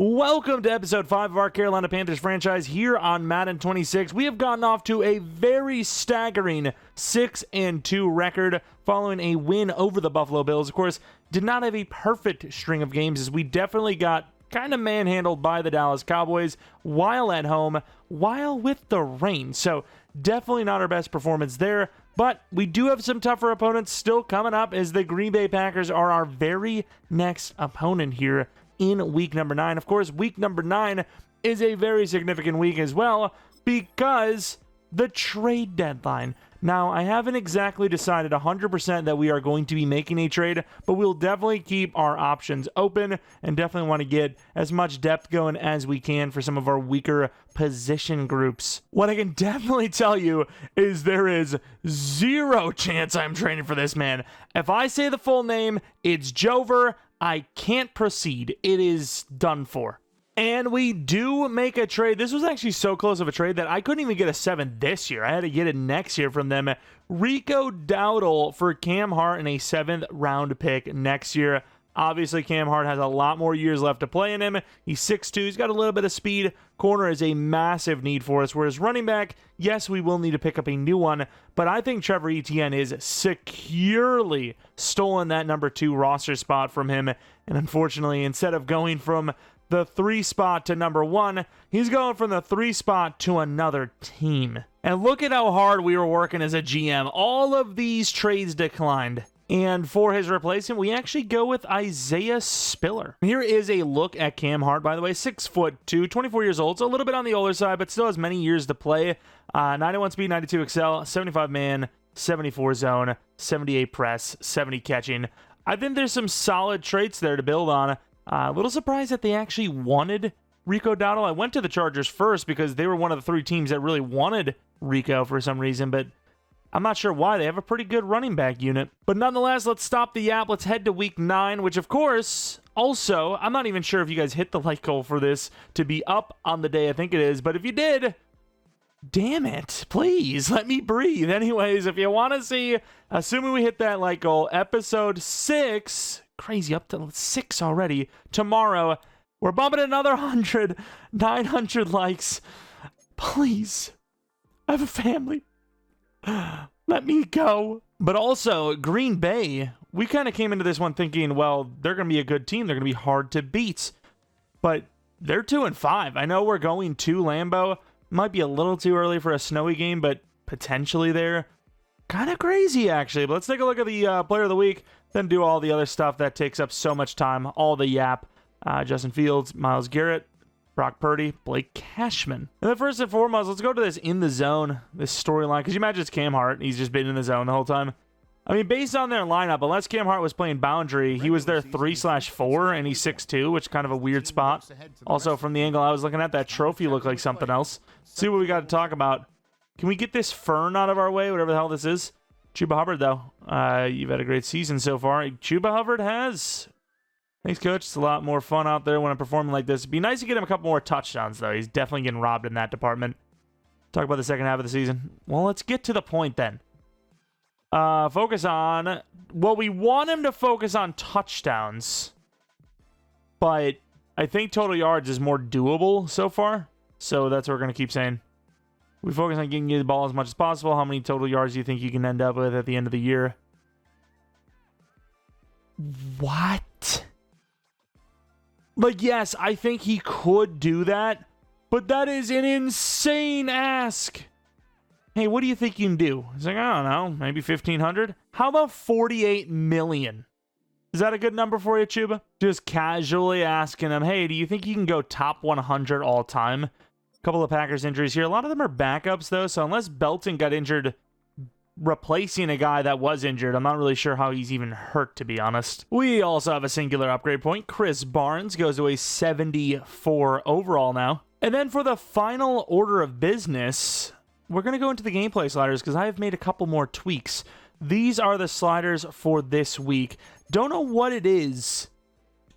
Welcome to episode 5 of our Carolina Panthers franchise here on Madden 26. We have gotten off to a very staggering 6-2 record following a win over the Buffalo Bills. Of course, did not have a perfect string of games as we definitely got kind of manhandled by the Dallas Cowboys while at home, while with the rain. So definitely not our best performance there, but we do have some tougher opponents still coming up as the Green Bay Packers are our very next opponent here in week number 9. Of course, week number 9 is a very significant week as well because the trade deadline. Now, I haven't exactly decided 100% that we are going to be making a trade, but we'll definitely keep our options open and definitely want to get as much depth going as we can for some of our weaker position groups. What I can definitely tell you is there is zero chance I'm trading for this man. If I say the full name, it's Jover. I can't proceed. It is done for. And we do make a trade. This was actually so close of a trade that I couldn't even get a 7 this year. I had to get it next year from them. Rico Dowdle for Cam Hart and a 7th round pick next year. Obviously, Cam Hart has a lot more years left to play in him. He's 6'2". He's got a little bit of speed. Corner is a massive need for us. Whereas running back, yes, we will need to pick up a new one. But I think Trevor Etienne is securely stolen that number 2 roster spot from him. And unfortunately, instead of going from the 3 spot to number 1, he's going from the 3 spot to another team. And look at how hard we were working as a GM. All of these trades declined. And for his replacement, we actually go with Isaiah Spiller. Here is a look at Cam Hart, by the way. 6'2", 24 years old. So a little bit on the older side, but still has many years to play. 91 speed, 92 excel, 75 man, 74 zone, 78 press, 70 catching. I think there's some solid traits there to build on. A little surprised that they actually wanted Rico Dowdle. I went to the Chargers first because they were one of the 3 teams that really wanted Rico for some reason, but I'm not sure why. They have a pretty good running back unit. But nonetheless, let's stop the yap. Let's head to week 9, which of course, also, I'm not even sure if you guys hit the like goal for this to be up on the day I think it is, but if you did, damn it, please let me breathe. Anyways, if you want to see, assuming we hit that like goal, episode 6, crazy, up to 6 already, tomorrow, we're bumping another 100, 900 likes. Please, I have a family. Let me go. But also, Green Bay, we kind of came into this one thinking, well, they're going to be a good team. They're going to be hard to beat. But they're 2-5. I know we're going to Lambeau. Might be a little too early for a snowy game, but potentially there. Kind of crazy, actually. But let's take a look at the player of the week, then do all the other stuff that takes up so much time. All the yap. Justin Fields, Myles Garrett, Brock Purdy, Blake Cashman. And then first and foremost, let's go to this in the zone, this storyline. Because you imagine it's Cam Hart. He's just been in the zone the whole time. I mean, based on their lineup, unless Cam Hart was playing boundary, he was their 3/4, and he's 6'2", which is kind of a weird spot. Also, from the angle I was looking at, that trophy looked like something else. Let's see what we got to talk about. Can we get this fern out of our way, whatever the hell this is? Chuba Hubbard, though. You've had a great season so far. Chuba Hubbard has. Thanks, Coach. It's a lot more fun out there when I'm performing like this. It'd be nice to get him a couple more touchdowns, though. He's definitely getting robbed in that department. Talk about the second half of the season. Well, let's get to the point then. Focus on... Well, we want him to focus on touchdowns. But I think total yards is more doable so far. So that's what we're going to keep saying. We focus on getting you the ball as much as possible. How many total yards do you think you can end up with at the end of the year? What? Like, yes, I think he could do that, but that is an insane ask. Hey, what do you think you can do? He's like, I don't know, maybe 1,500? How about 48 million? Is that a good number for you, Chuba? Just casually asking him, hey, do you think you can go top 100 all time? A couple of Packers injuries here. A lot of them are backups, though, so unless Belton got injured replacing a guy that was injured, I'm not really sure how he's even hurt, to be honest. We also have a singular upgrade point. Chris Barnes goes to a 74 overall now. And then for the final order of business, we're going to go into the gameplay sliders because I have made a couple more tweaks. These are the sliders for this week. Don't know what it is,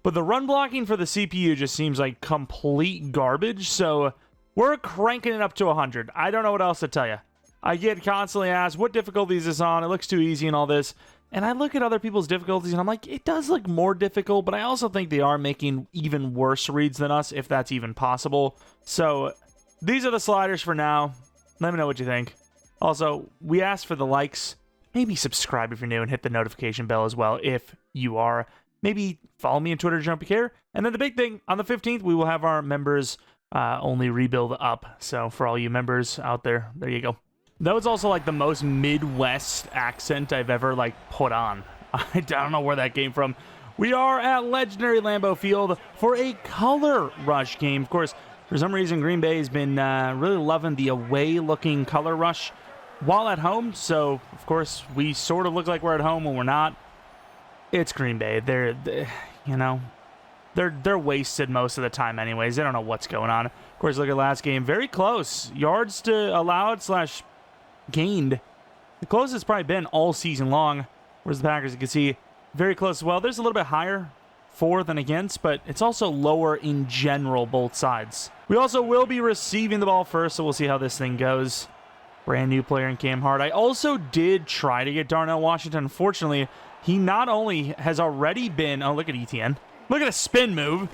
but the run blocking for the CPU just seems like complete garbage, so we're cranking it up to 100. I don't know what else to tell you. I get constantly asked, what difficulty is this on? It looks too easy and all this. And I look at other people's difficulties, and I'm like, it does look more difficult, but I also think they are making even worse reads than us, if that's even possible. So these are the sliders for now. Let me know what you think. Also, we asked for the likes. Maybe subscribe if you're new and hit the notification bell as well if you are. Maybe follow me on Twitter, Jeromepkr. And then the big thing, on the 15th, we will have our members only rebuild up. So for all you members out there, there you go. That was also like the most Midwest accent I've ever like put on. I don't know where that came from. We are at legendary Lambeau Field for a color rush game. Of course, for some reason, Green Bay has been really loving the away-looking color rush while at home. So, of course, we sort of look like we're at home when we're not. It's Green Bay. They're wasted most of the time anyways. They don't know what's going on. Of course, look at last game. Very close. Yards to allowed / gained. The closest it's probably been all season long. Whereas the Packers, you can see, very close as well. There's a little bit higher for than against, but it's also lower in general, both sides. We also will be receiving the ball first, so we'll see how this thing goes. Brand new player in Cam Hart. I also did try to get Darnell Washington. Unfortunately, he not only has already been... Oh, look at ETN. Look at a spin move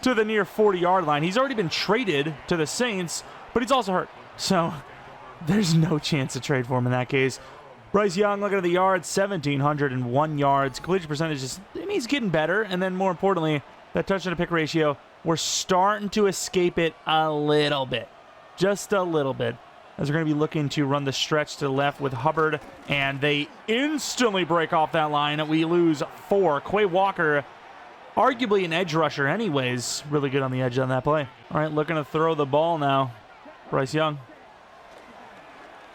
to the near 40-yard line. He's already been traded to the Saints, but he's also hurt. So there's no chance to trade for him in that case. Bryce Young, looking at the yards, 1,701 yards. Completion percentage is, I mean, he's getting better. And then more importantly, that touchdown to pick ratio, we're starting to escape it a little bit. Just a little bit. As we're going to be looking to run the stretch to the left with Hubbard. And they instantly break off that line. We lose 4. Quay Walker, arguably an edge rusher anyways. Really good on the edge on that play. All right, looking to throw the ball now. Bryce Young.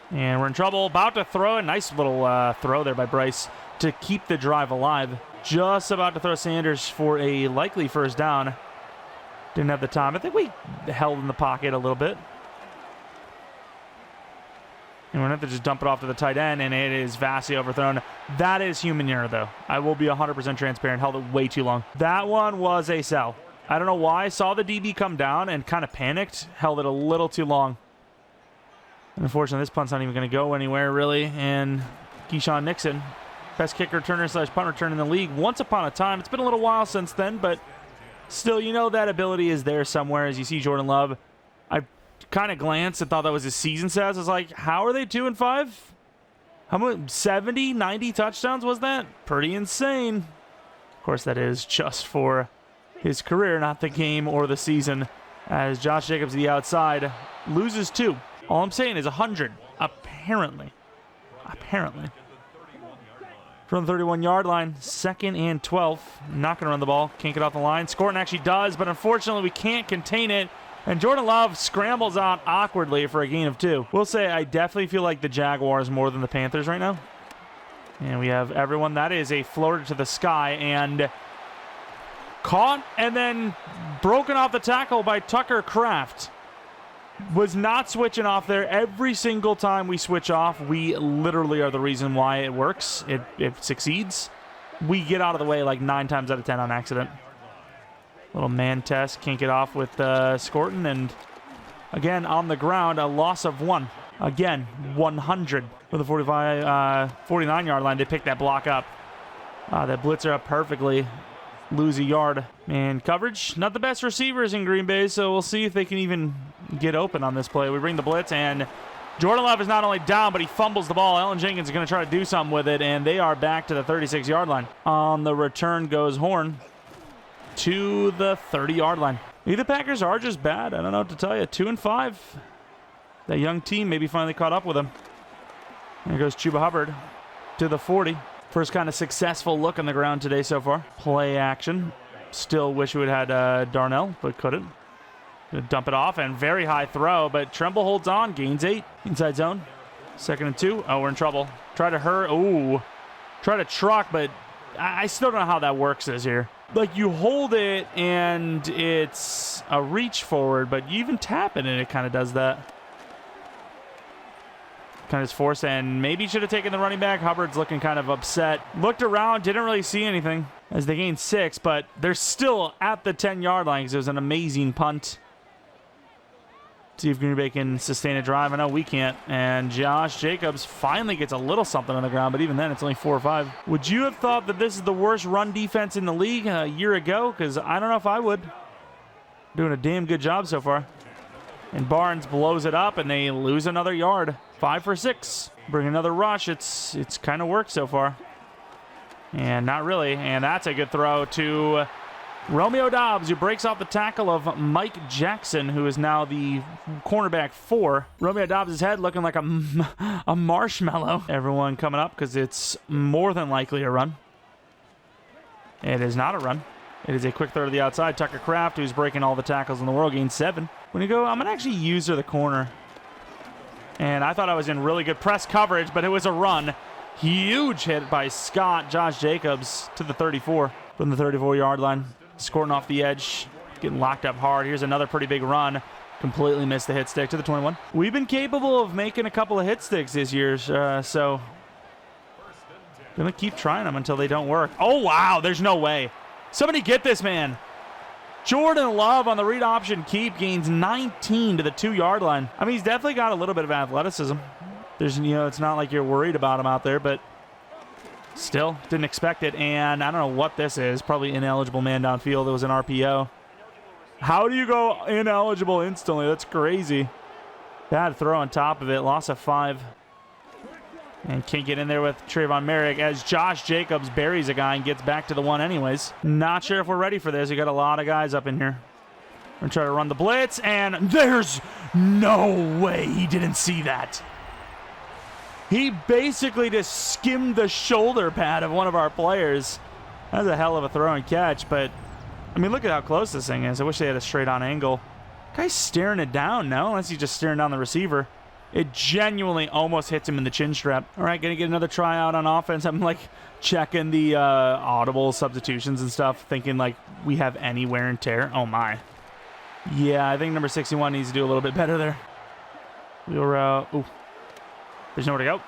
And we're in trouble. About to throw a nice little throw there by Bryce to keep the drive alive. Just about to throw Sanders for a likely first down. Didn't have the time. I think we held in the pocket a little bit. And we're going to have to just dump it off to the tight end, and it is vastly overthrown. That is human error, though. I will be 100% transparent. Held it way too long. That one was a sell. I don't know why. Saw the DB come down and kind of panicked. Held it a little too long. Unfortunately, this punt's not even going to go anywhere, really. And Keyshawn Nixon, best kick returner / punt return in the league once upon a time. It's been a little while since then, but still, you know that ability is there somewhere. As you see Jordan Love, I kind of glanced and thought that was his season stats. I was like, how are they 2-5? How much? 70, 90 touchdowns was that? Pretty insane. Of course, that is just for his career, not the game or the season. As Josh Jacobs to the outside loses 2. All I'm saying is 100, apparently. From the 31-yard line, 2nd and 12. Not going to run the ball. Can't get off the line. Scorton actually does, but unfortunately we can't contain it. And Jordan Love scrambles out awkwardly for a gain of 2. We'll say I definitely feel like the Jaguars more than the Panthers right now. And we have everyone. That is a floater to the sky and caught and then broken off the tackle by Tucker Kraft. Was not switching off there. Every single time we switch off, we literally are the reason why it works. It succeeds. We get out of the way like 9 times out of 10 on accident. Little man test. Can't get off with Scorton. And again, on the ground, a loss of 1. Again, 100 for the 49-yard line. They pick that block up. That blitzer up perfectly. Lose a yard. And coverage, not the best receivers in Green Bay, so we'll see if they can even get open on this play. We bring the blitz, and Jordan Love is not only down, but he fumbles the ball. Ellen Jenkins is going to try to do something with it, and they are back to the 36-yard line. On the return goes Horn to the 30-yard line. Maybe the Packers are just bad. I don't know what to tell you. 2-5. That young team maybe finally caught up with them. There goes Chuba Hubbard to the 40. First kind of successful look on the ground today so far. Play action. Still wish we would have had Darnell, but couldn't. Gonna dump it off, and very high throw, but Tremble holds on. Gains 8. Inside zone. 2nd and 2. Oh, we're in trouble. Try to hurt. Ooh. Try to truck, but I still don't know how that works this year. Like, you hold it, and it's a reach forward, but you even tap it, and it kind of does that. Kind of is forced, and maybe should have taken the running back. Hubbard's looking kind of upset. Looked around, didn't really see anything as they gained 6, but they're still at the 10-yard line because it was an amazing punt. See if Green Bay can sustain a drive. I know we can't. And Josh Jacobs finally gets a little something on the ground, but even then it's only 4 or 5. Would you have thought that this is the worst run defense in the league a year ago? Because I don't know if I would. Doing a damn good job so far. And Barnes blows it up, and they lose another yard. 5 for 6. Bring another rush. It's kind of worked so far. And not really. And that's a good throw to Romeo Doubs, who breaks off the tackle of Mike Jackson, who is now the cornerback 4. Romeo Doubs' head looking like a marshmallow. Everyone coming up because it's more than likely a run. It is not a run. It is a quick throw to the outside. Tucker Kraft, who's breaking all the tackles in the world, gains 7. When you go, I'm going to actually use her the corner. And I thought I was in really good press coverage, but it was a run. Huge hit by Scott Josh Jacobs to the 34 from the 34-yard line. Scoring off the edge, getting locked up hard. Here's another pretty big run. Completely missed the hit stick to the 21. We've been capable of making a couple of hit sticks this year, so gonna keep trying them until they don't work. Oh, wow, there's no way. Somebody get this man. Jordan Love on the read option keep gains 19 to the 2-yard line. I mean, he's definitely got a little bit of athleticism. There's, it's not like you're worried about him out there, but still didn't expect it. And I don't know what this is. Probably ineligible man downfield. It was an RPO. How do you go ineligible instantly? That's crazy. Bad throw on top of it. Loss of 5. And can't get in there with Trayvon Merrick as Josh Jacobs buries a guy and gets back to the 1 anyways. Not sure if we're ready for this. We got a lot of guys up in here. We're going to try to run the blitz, and there's no way he didn't see that. He basically just skimmed the shoulder pad of one of our players. That was a hell of a throw and catch, but, I mean, look at how close this thing is. I wish they had a straight-on angle. Guy's staring it down, no? Unless he's just staring down the receiver. It genuinely almost hits him in the chin strap. All right, going to get another tryout on offense. I'm, like, checking the audible substitutions and stuff, thinking, like, we have any wear and tear. Oh, my. Yeah, I think number 61 needs to do a little bit better there. Wheel route. Ooh. There's nowhere to go.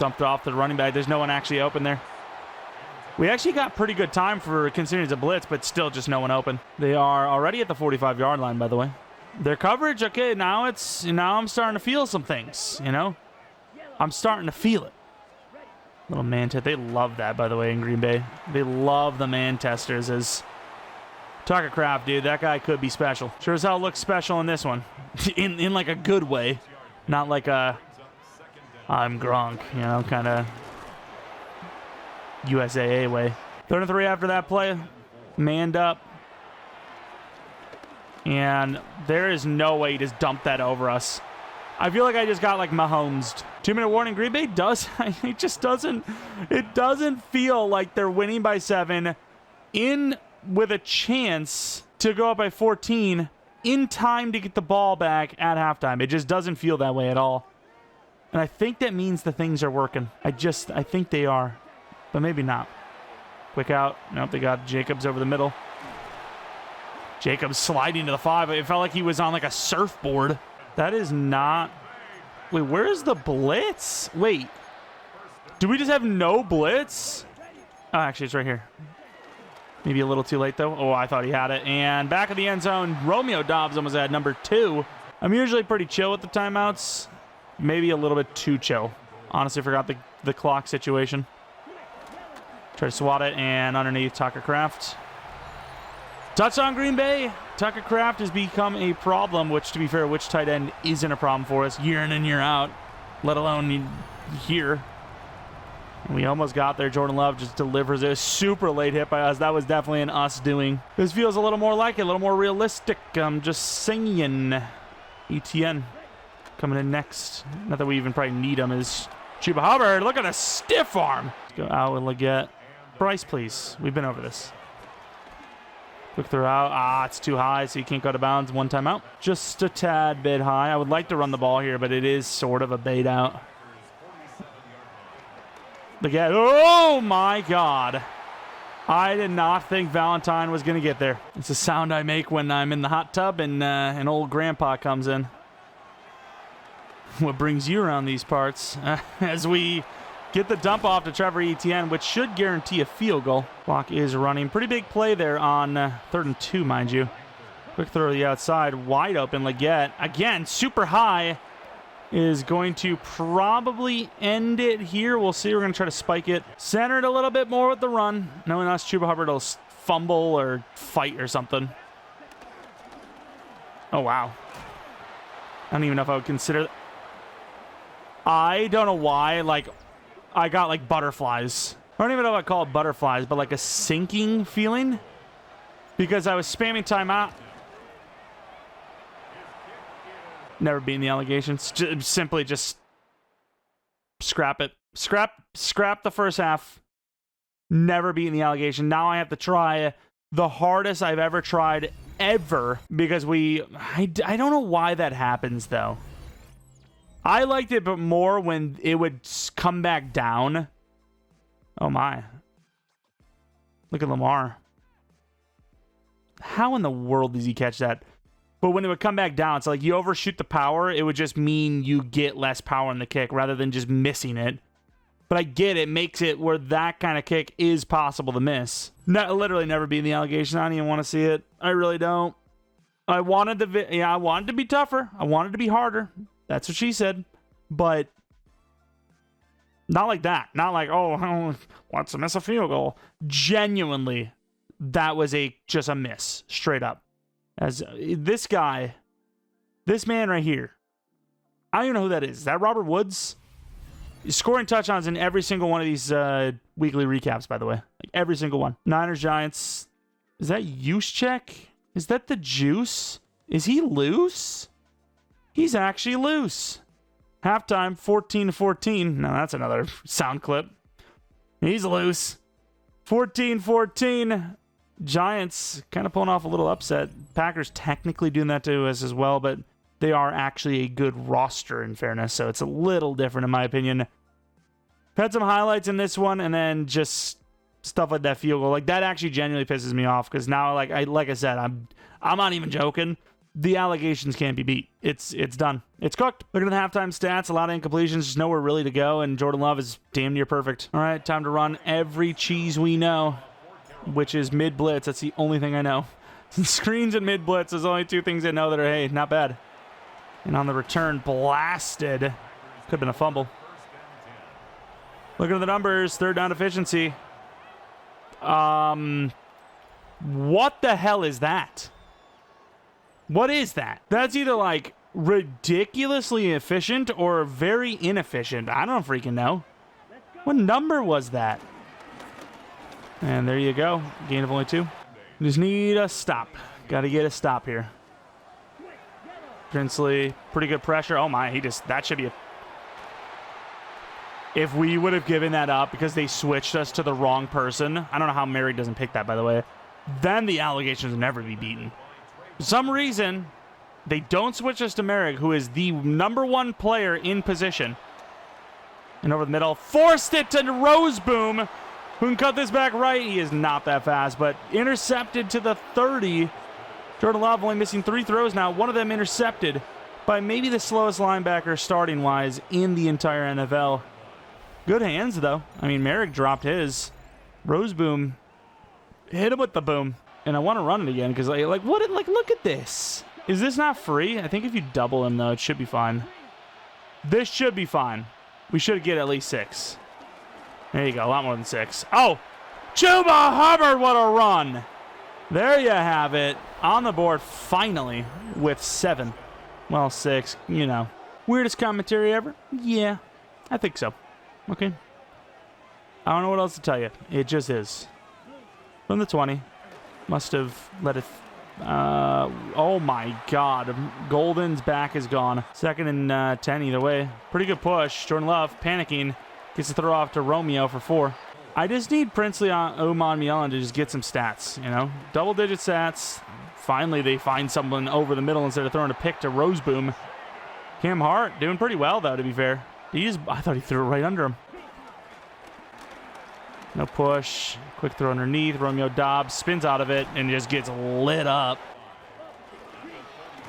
Dumped off to the running back. There's no one actually open there. We actually got pretty good time for considering it's a blitz, but still just no one open. They are already at the 45-yard line, by the way. Their coverage, okay, now I'm starting to feel some things, I'm starting to feel it. Little man test. They love that, by the way, in Green Bay. They love the man testers. As Tucker Kraft, dude, that guy could be special. Sure as hell looks special in this one. in like a good way. Not like a I'm Gronk, kind of USAA way. 3rd and 3 after that play. Manned up. And there is no way he just dumped that over us. I feel like I just got like Mahomes. 2-minute warning. Green Bay does. It just doesn't. It doesn't feel like they're winning by 7 in with a chance to go up by 14 in time to get the ball back at halftime. It just doesn't feel that way at all. And I think that means the things are working. I think they are, but maybe not. Quick out. Nope, they got Jacobs over the middle. Jacobs sliding to the 5. It felt like he was on like a surfboard. That is not... Wait, where's the blitz? Wait. Do we just have no blitz? Oh, actually, it's right here. Maybe a little too late, though. Oh, I thought he had it. And back of the end zone, Romeo Doubs was at number 2. I'm usually pretty chill with the timeouts. Maybe a little bit too chill. Honestly, forgot the clock situation. Try to swat it, and underneath Tucker Kraft. Touchdown Green Bay. Tucker Kraft has become a problem, which, to be fair, which tight end isn't a problem for us year in and year out, let alone here. We almost got there. Jordan Love just delivers a super late hit by us. That was definitely an us doing. This feels a little more like it, a little more realistic. I'm just singing. ETN coming in next. Not that we even probably need him. Is Chuba Hubbard. Look at a stiff arm. Let's go out with Leggett. Bryce, please. We've been over this. Quick throw out. It's too high, so you can't go to bounds. 1 timeout. Just a tad bit high. I would like to run the ball here, but it is sort of a bait out. Again, oh my God. I did not think Valentine was going to get there. It's a sound I make when I'm in the hot tub and an old grandpa comes in. What brings you around these parts? As we get the dump off to Trevor Etienne, which should guarantee a field goal. Clock is running. Pretty big play there on 3rd and 2, mind you. Quick throw to the outside. Wide open. Leggett. Again, super high. Is going to probably end it here. We'll see. We're going to try to spike it. Center it a little bit more with the run. Knowing us, Chuba Hubbard will fumble or fight or something. Oh, wow. I don't even know if I would consider... I don't know why. Like, I got, like, butterflies. I don't even know if I call it butterflies, but, like, a sinking feeling. Because I was spamming timeout. Never beating the allegations. Simply just scrap it. Scrap the first half. Never beating the allegation. Now I have to try the hardest I've ever tried ever because I don't know why that happens though. I liked it but more when it would come back down. Oh my. Look at Lamar. How in the world does he catch that? But when it would come back down, it's like you overshoot the power, it would just mean you get less power in the kick rather than just missing it. But I get it makes it where that kind of kick is possible to miss. Literally never beat the allegation. I don't even want to see it. I really don't. I wanted to be tougher. I wanted to be harder. That's what she said. But not like that. Not like, oh, wants to miss a field goal. Genuinely, that was just a miss. Straight up. As this man right here, I don't even know who that is. Is that Robert Woods? He's scoring touchdowns in every single one of these weekly recaps, by the way. Like every single one. Niners, Giants. Is that Juszczyk? Is that the juice? Is he loose? He's actually loose. Halftime, 14-14. Now that's another sound clip. He's loose. 14-14. Giants kind of pulling off a little upset. Packers technically doing that to us as well, but they are actually a good roster in fairness, so it's a little different in my opinion. Had some highlights in this one, and then just stuff like that field goal. Like that actually genuinely pisses me off because now, like I said, I'm not even joking. The allegations can't be beat. It's done. It's cooked. Looking at the halftime stats, a lot of incompletions, just nowhere really to go, and Jordan Love is damn near perfect. All right, time to run every cheese we know, which is mid-blitz. That's the only thing I know. Screens and mid-blitz is only two things I know that are, hey, not bad. And on the return, blasted. Could have been a fumble. Looking at the numbers, third down efficiency. What the hell is that? What is that? That's either like ridiculously efficient or very inefficient. I don't freaking know. What number was that? And there you go. Gain of only 2. Just need a stop. Got to get a stop here. Princely, pretty good pressure. Oh my, that should be a... If we would have given that up because they switched us to the wrong person, I don't know how Merrick doesn't pick that, by the way, then the allegations would never be beaten. For some reason, they don't switch us to Merrick, who is the #1 player in position. And over the middle, forced it to Roseboom, who can cut this back right. He is not that fast, but intercepted to the 30. Jordan Love only missing 3 throws now. One of them intercepted by maybe the slowest linebacker starting-wise in the entire NFL. Good hands, though. I mean, Merrick dropped his. Roseboom hit him with the boom. And I want to run it again because, like, look at this. Is this not free? I think if you double him, though, it should be fine. This should be fine. We should get at least 6. There you go. A lot more than 6. Oh, Chuba Hubbard, what a run. There you have it. On the board, finally, with 7. Well, 6, you know. Weirdest commentary ever? Yeah, I think so. Okay. I don't know what else to tell you. It just is. From the 20. Must have let it... oh, my God. Golden's back is gone. 2nd and 10 either way. Pretty good push. Jordan Love panicking. Gets to throw off to Romeo for 4. I just need Princely Oman Mielon to just get some stats, you know? Double-digit stats. Finally, they find someone over the middle instead of throwing a pick to Roseboom. Cam Hart doing pretty well, though, to be fair. I thought he threw it right under him. No push. Quick throw underneath. Romeo Dobbs spins out of it and just gets lit up.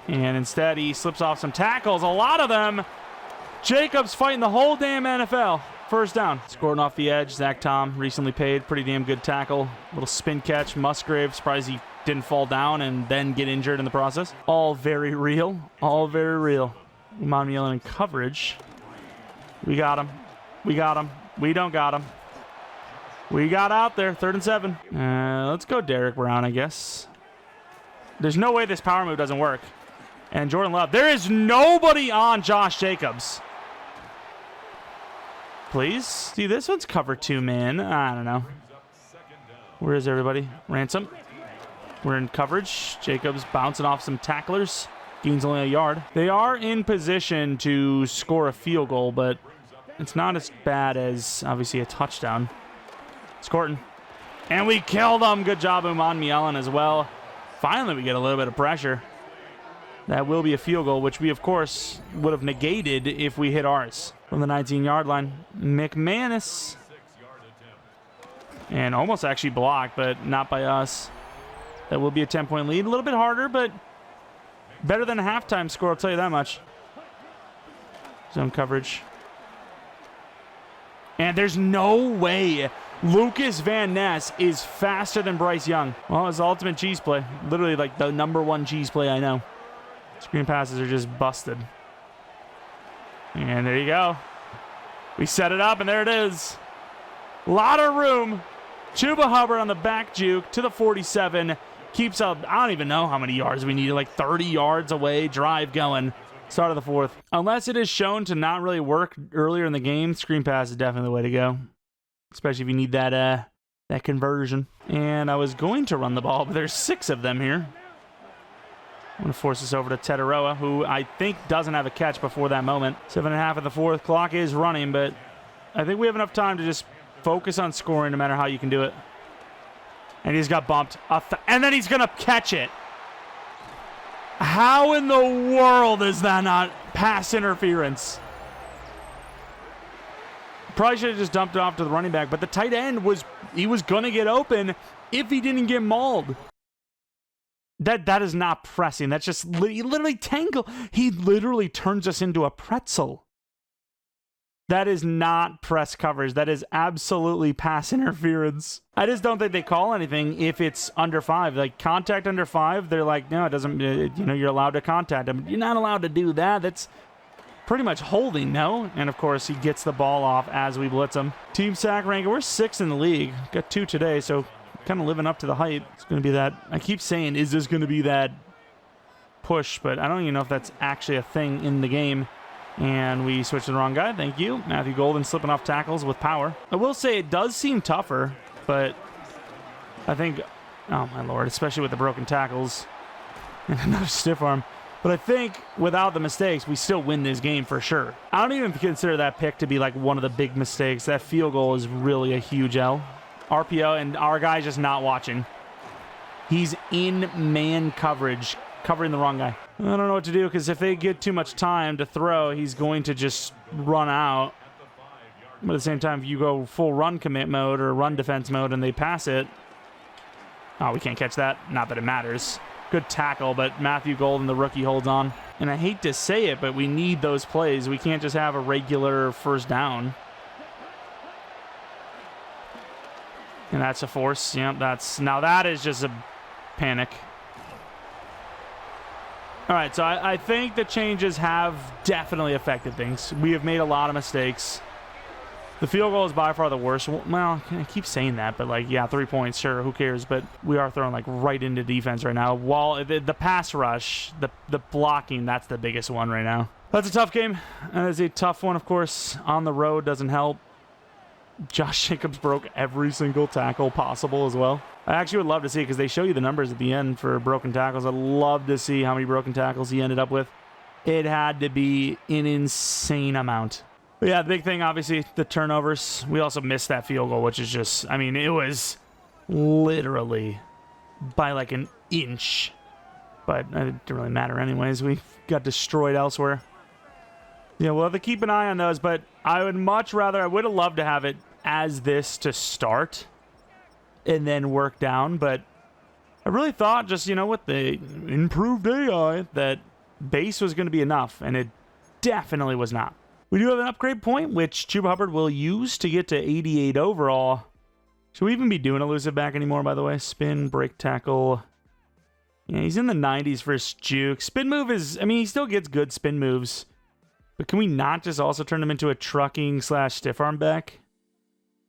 And instead, he slips off some tackles. A lot of them. Jacobs fighting the whole damn NFL. First down. Scoring off the edge. Zach Tom, recently paid. Pretty damn good tackle. Little spin catch. Musgrave, surprised he didn't fall down and then get injured in the process. All very real. All very real. Iman Mielon in coverage. We got him. We got him. We don't got him. We got out there. 3rd and 7. Let's go Derek Brown, I guess. There's no way this power move doesn't work. And Jordan Love. There is nobody on Josh Jacobs. Please. See, this one's cover 2, man. I don't know. Where is everybody? Ransom. We're in coverage. Jacobs bouncing off some tacklers. Gains only a yard. They are in position to score a field goal, but it's not as bad as, obviously, a touchdown. Scorton. And we killed them. Good job, Iman Mielon, as well. Finally, we get a little bit of pressure. That will be a field goal, which we, of course, would have negated if we hit ours. From the 19-yard line, McManus. And almost actually blocked, but not by us. That will be a 10-point lead. A little bit harder, but better than a halftime score, I'll tell you that much. Zone coverage. And there's no way Lucas Van Ness is faster than Bryce Young. Well, it's the ultimate cheese play. Literally like the #1 cheese play I know. Screen passes are just busted. And there you go. We set it up, and there it is. A lot of room. Chuba Hubbard on the back juke to the 47. Keeps up, I don't even know how many yards we needed, like 30 yards away, drive going. Start of the 4th. Unless it is shown to not really work earlier in the game, screen pass is definitely the way to go. Especially if you need that conversion. And I was going to run the ball, but there's 6 of them here. I'm going to force this over to Tetaroa, who I think doesn't have a catch before that moment. 7.5 of the 4th. Clock is running, but I think we have enough time to just focus on scoring no matter how you can do it. And he's got bumped. And then he's going to catch it. How in the world is that not pass interference? Probably should have just dumped it off to the running back, but the tight end was going to get open if he didn't get mauled. That is not pressing. That's just literally tangle. He literally turns us into a pretzel. That is not press coverage. That is absolutely pass interference. I just don't think they call anything if it's under 5. Like, contact under 5, they're like, no, it doesn't, you're allowed to contact him. You're not allowed to do that. That's pretty much holding, no? And, of course, he gets the ball off as we blitz him. Team sack ranking, we're 6th in the league. Got 2 today, so kind of living up to the hype. It's going to be that, I keep saying, is this going to be that push? But I don't even know if that's actually a thing in the game. And we switched to the wrong guy. Thank you. Matthew Golden slipping off tackles with power. I will say it does seem tougher, but I think, oh my lord, especially with the broken tackles and another stiff arm. But I think without the mistakes, we still win this game for sure. I don't even consider that pick to be like one of the big mistakes. That field goal is really a huge L. RPO, and our guy's just not watching. He's in man coverage, covering the wrong guy. I don't know what to do, because if they get too much time to throw, he's going to just run out. But at the same time, if you go full run commit mode or run defense mode and they pass it, oh, we can't catch that. Not that it matters. Good tackle, but Matthew Golden, the rookie, holds on. And I hate to say it, but we need those plays. We can't just have a regular first down. And that's a force. Yep, now that is just a panic. All right, so I think the changes have definitely affected things. We have made a lot of mistakes. The field goal is by far the worst. Well, I keep saying that, but like, yeah, 3 points, sure, who cares? But we are throwing like right into defense right now. While the pass rush, the blocking, that's the biggest one right now. That's a tough game. That is a tough one, of course. On the road doesn't help. Josh Jacobs broke every single tackle possible as well. I actually would love to see it because they show you the numbers at the end for broken tackles. I'd love to see how many broken tackles he ended up with. It had to be an insane amount. But yeah, the big thing, obviously, the turnovers. We also missed that field goal, which is just, I mean, it was literally by like an inch. But it didn't really matter anyways. We got destroyed elsewhere. Yeah, we'll have to keep an eye on those, but I would much rather, I would have loved to have it as this to start and then work down, but I really thought just, with the improved AI that base was going to be enough, and it definitely was not. We do have an upgrade point, which Chuba Hubbard will use to get to 88 overall. Should we even be doing elusive back anymore, by the way? Spin, break tackle, Yeah, he's in the 90s for his juke. Spin move is, I mean, he still gets good spin moves. But can we not just also turn him into a trucking / stiff arm back?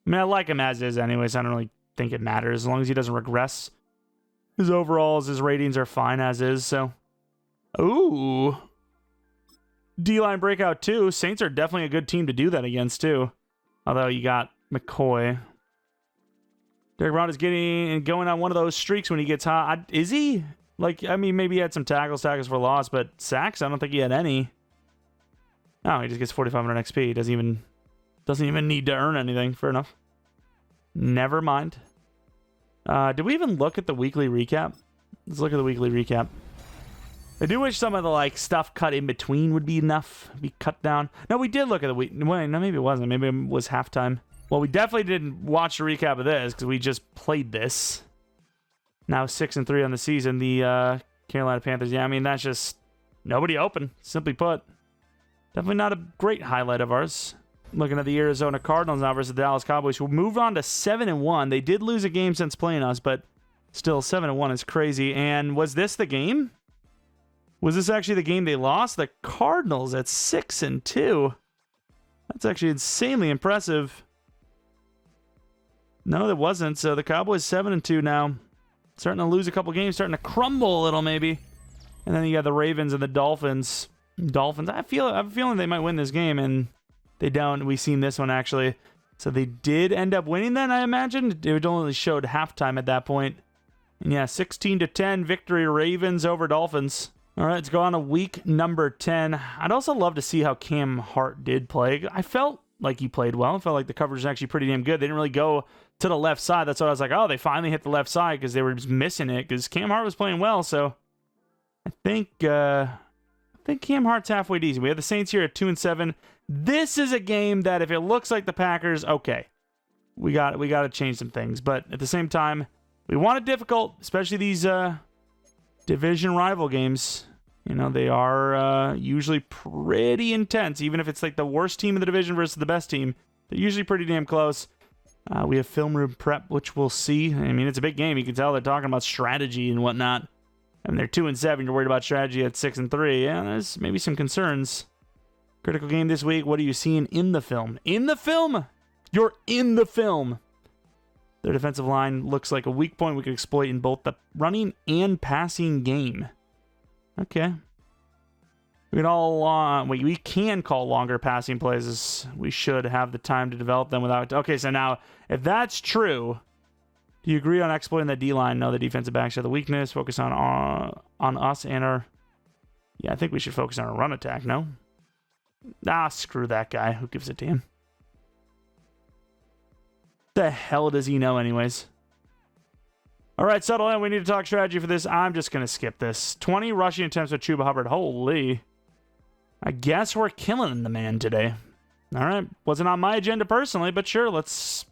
I mean, I like him as is anyway, so I don't really think it matters. As long as he doesn't regress. His overalls, his ratings are fine as is, so. Ooh. D-line breakout too. Saints are definitely a good team to do that against too. Although you got McCoy. Derek Brown is going on one of those streaks when he gets hot. Is he? Like, I mean, maybe he had some tackles for loss, but sacks, I don't think he had any. No, he just gets 4,500 XP. He doesn't even need to earn anything. Fair enough. Never mind. Did we even look at the weekly recap? Let's look at the weekly recap. I do wish some of the like stuff cut in between would be enough. Be cut down. No, we did look at the week. Wait, no, maybe it wasn't. Maybe it was halftime. Well, we definitely didn't watch the recap of this because we just played this. Now 6-3 on the season. The Carolina Panthers. Yeah, I mean that's just nobody open. Simply put, definitely not a great highlight of ours. Looking at the Arizona Cardinals now versus the Dallas Cowboys, who moved on to 7-1. They did lose a game since playing us, but still 7-1 is crazy. And was this the game? Was this actually the game they lost? The Cardinals at 6-2. That's actually insanely impressive. No, it wasn't. So the Cowboys 7-2 now. Starting to lose a couple games, starting to crumble a little maybe. And then you got the Ravens and the Dolphins. I have a feeling they might win this game, and they don't. We've seen this one actually. So they did end up winning then, I imagine. It only showed halftime at that point. And yeah, 16-10 victory Ravens over Dolphins. All right, let's go on to week number 10. I'd also love to see how Cam Hart did play. I felt like he played well. I felt like the coverage was actually pretty damn good. They didn't really go to the left side. That's why I was like, oh, they finally hit the left side because they were just missing it because Cam Hart was playing well. So I think Cam Hart's halfway decent. We have the Saints here at 2-7. This is a game that if it looks like the Packers, okay, we got to change some things. But at the same time, we want it difficult, especially these division rival games. You know, they are usually pretty intense. Even if it's like the worst team in the division versus the best team, they're usually pretty damn close. We have film room prep, which we'll see. I mean, it's a big game. You can tell they're talking about strategy and whatnot. And they're 2-7. You're worried about strategy at 6-3. Yeah, there's maybe some concerns. Critical game this week. What are you seeing in the film? In the film? You're in the film. Their defensive line looks like a weak point we could exploit in both the running and passing game. Okay. We can call longer passing plays. We should have the time to develop them without. Okay, so now if that's true, do you agree on exploiting the D-line? No, the defensive backs are the weakness. Focus on us and our. Yeah, I think we should focus on our run attack. No. Screw that guy. Who gives a damn? The hell does he know, anyways? All right, settle in. We need to talk strategy for this. I'm just going to skip this. 20 rushing attempts with Chuba Hubbard. Holy. I guess we're killing the man today. All right. Wasn't on my agenda personally, but sure, let's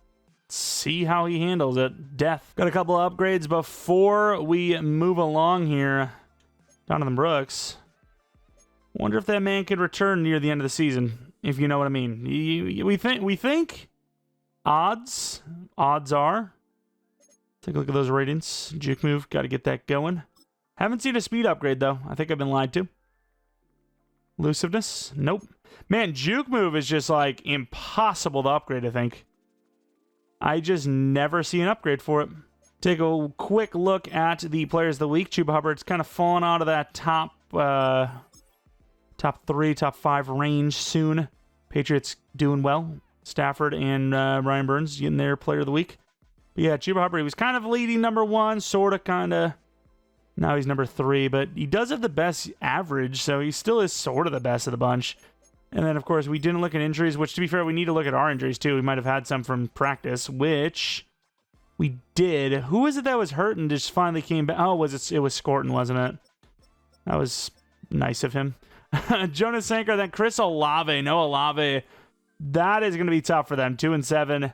see how he handles it. Death. Got a couple of upgrades before we move along here. Donovan Brooks. Wonder if that man could return near the end of the season, if you know what I mean. We think odds are. Take a look at those ratings. Juke move, got to get that going. Haven't seen a speed upgrade, though. I think I've been lied to. Elusiveness? Nope. Man, juke move is just, like, impossible to upgrade, I think. I just never see an upgrade for it. Take a quick look at the players of the week. Chuba Hubbard's kind of fallen out of that top 3, top 5 range soon. Patriots doing well. Stafford and Ryan Burns getting their player of the week. But yeah, Chuba Hubbard, he was kind of leading number 1, sort of, kind of. Now he's number 3, but he does have the best average, so he still is sort of the best of the bunch. And then, of course, we didn't look at injuries, which, to be fair, we need to look at our injuries, too. We might have had some from practice, which we did. Who was it that was hurt and just finally came back? Oh, it was Scorton, wasn't it? That was nice of him. Jonas Sanker, then Chris Olave. No Olave. That is going to be tough for them. 2-7.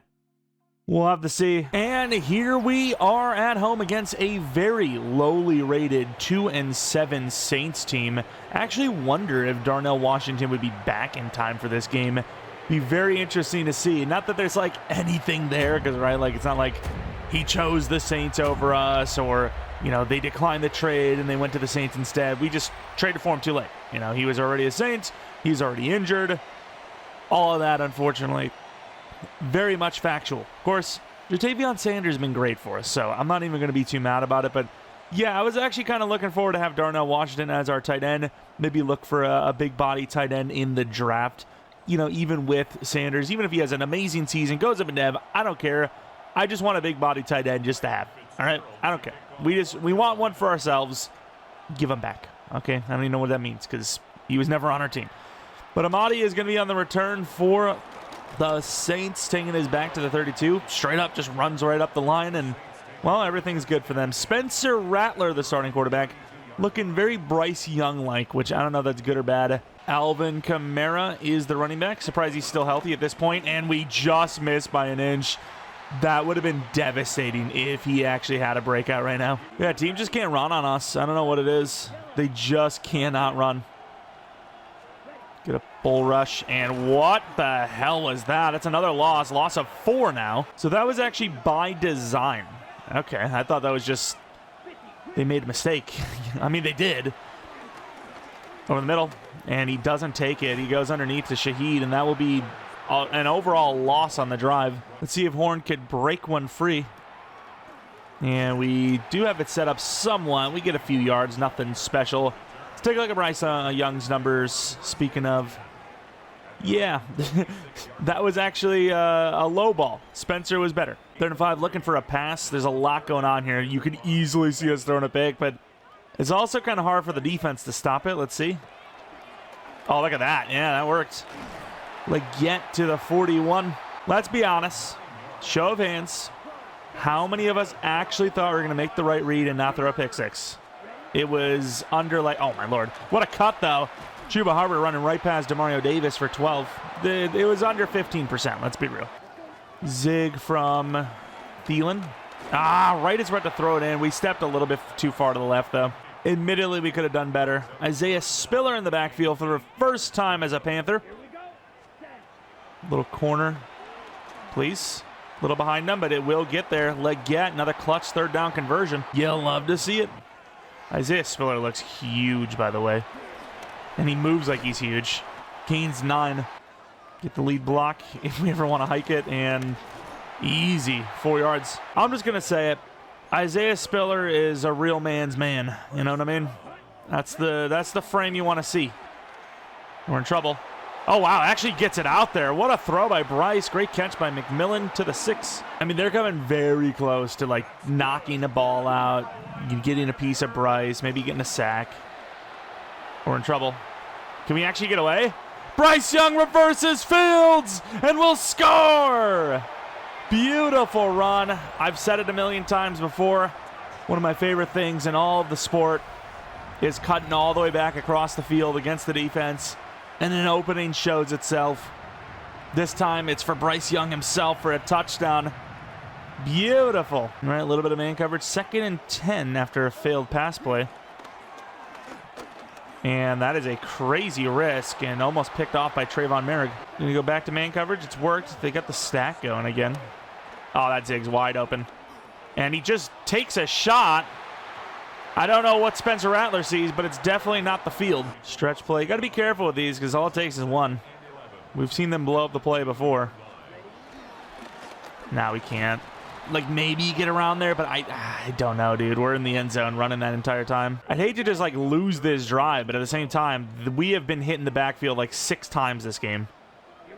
We'll have to see. And here we are at home against a very lowly rated 2-7 Saints team. Actually wonder if Darnell Washington would be back in time for this game. Be very interesting to see. Not that there's like anything there, because right, like it's not like he chose the Saints over us or you know, they declined the trade and they went to the Saints instead. We just traded for him too late. You know, he was already a Saint. He's already injured. All of that, unfortunately, very much factual. Of course, Ja'Tavion Sanders has been great for us, so I'm not even going to be too mad about it. But yeah, I was actually kind of looking forward to have Darnell Washington as our tight end. Maybe look for a big body tight end in the draft. You know, even with Sanders, even if he has an amazing season, goes up in dev, I don't care. I just want a big body tight end just to have. All right? I don't care. We want one for ourselves. Give him back. Okay? I don't even know what that means because he was never on our team. But Amadi is going to be on the return for the Saints, taking his back to the 32. Straight up, just runs right up the line, and, well, everything's good for them. Spencer Rattler, the starting quarterback, looking very Bryce Young-like, which I don't know if that's good or bad. Alvin Kamara is the running back. Surprised he's still healthy at this point, and we just missed by an inch. That would have been devastating if he actually had a breakout right now. Yeah, team just can't run on us. I don't know what it is. They just cannot run. Get a bull rush, and what the hell was that? That's another loss. Loss of 4 now. So that was actually by design. Okay, I thought that was just they made a mistake. I mean, they did. Over the middle, and he doesn't take it. He goes underneath to Shaheed, and that will be an overall loss on the drive. Let's see if Horn could break one free. And we do have it set up somewhat. We get a few yards, nothing special. Let's take a look at Bryce Young's numbers. Speaking of, yeah, that was actually a low ball. Spencer was better. 3rd and 5, looking for a pass. There's a lot going on here. You could easily see us throwing a pick, but it's also kind of hard for the defense to stop it. Let's see. Oh, look at that. Yeah, that worked. Get to the 41. Let's be honest. Show of hands. How many of us actually thought we were going to make the right read and not throw a pick six? It was under oh my Lord. What a cut though. Chuba Hubbard running right past Demario Davis for 12. It was under 15%, let's be real. Zig from Thielen. Right as we're about to throw it in. We stepped a little bit too far to the left though. Admittedly, we could have done better. Isaiah Spiller in the backfield for the first time as a Panther. Little corner, please. A little behind them, but it will get there. Leggett, another clutch 3rd down conversion. You'll love to see it. Isaiah Spiller looks huge, by the way. And he moves like he's huge. Gains 9. Get the lead block if we ever want to hike it. And easy, 4 yards. I'm just going to say it. Isaiah Spiller is a real man's man. You know what I mean? That's the frame you want to see. We're in trouble. Oh, wow, actually gets it out there. What a throw by Bryce. Great catch by McMillan to the 6. I mean, they're coming very close to, knocking the ball out, getting a piece of Bryce, maybe getting a sack. We're in trouble. Can we actually get away? Bryce Young reverses Fields and will score! Beautiful run. I've said it a million times before. One of my favorite things in all of the sport is cutting all the way back across the field against the defense. And an opening shows itself. This time it's for Bryce Young himself for a touchdown. Beautiful. All right, a little bit of man coverage. 2nd and 10 after a failed pass play. And that is a crazy risk and almost picked off by Trayvon Merrick. Gonna go back to man coverage. It's worked. They got the stack going again. Oh, that Zig's wide open. And he just takes a shot. I don't know what Spencer Rattler sees, but it's definitely not the field. Stretch play. Got to be careful with these because all it takes is one. We've seen them blow up the play before. Now we can't. Maybe get around there, but I don't know, dude. We're in the end zone running that entire time. I'd hate to just, lose this drive, but at the same time, we have been hitting the backfield 6 times this game.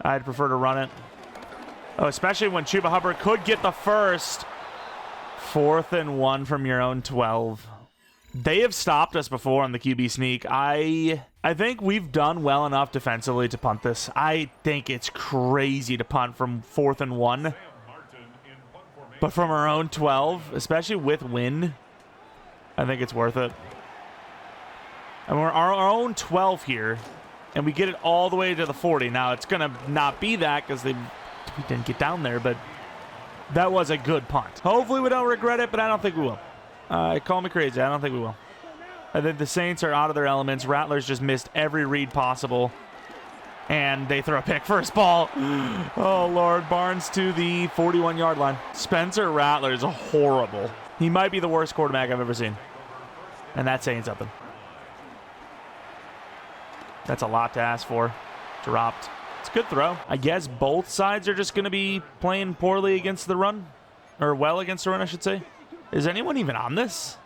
I'd prefer to run it. Oh, especially when Chuba Hubbard could get the first. 4th and 1 from your own 12. They have stopped us before on the QB sneak. I think we've done well enough defensively to punt this. I think it's crazy to punt from 4th and 1. But from our own 12, especially with wind, I think it's worth it. And we're our own 12 here, and we get it all the way to the 40. Now, it's going to not be that because we didn't get down there, but that was a good punt. Hopefully we don't regret it, but I don't think we will. Call me crazy. I don't think we will. I think the Saints are out of their elements. Rattlers just missed every read possible. And they throw a pick. First ball. Oh, Lord. Barnes to the 41-yard line. Spencer Rattler is horrible. He might be the worst quarterback I've ever seen. And that's saying something. That's a lot to ask for. Dropped. It's a good throw. I guess both sides are just going to be playing poorly against the run. Or well against the run, I should say. Is anyone even on this?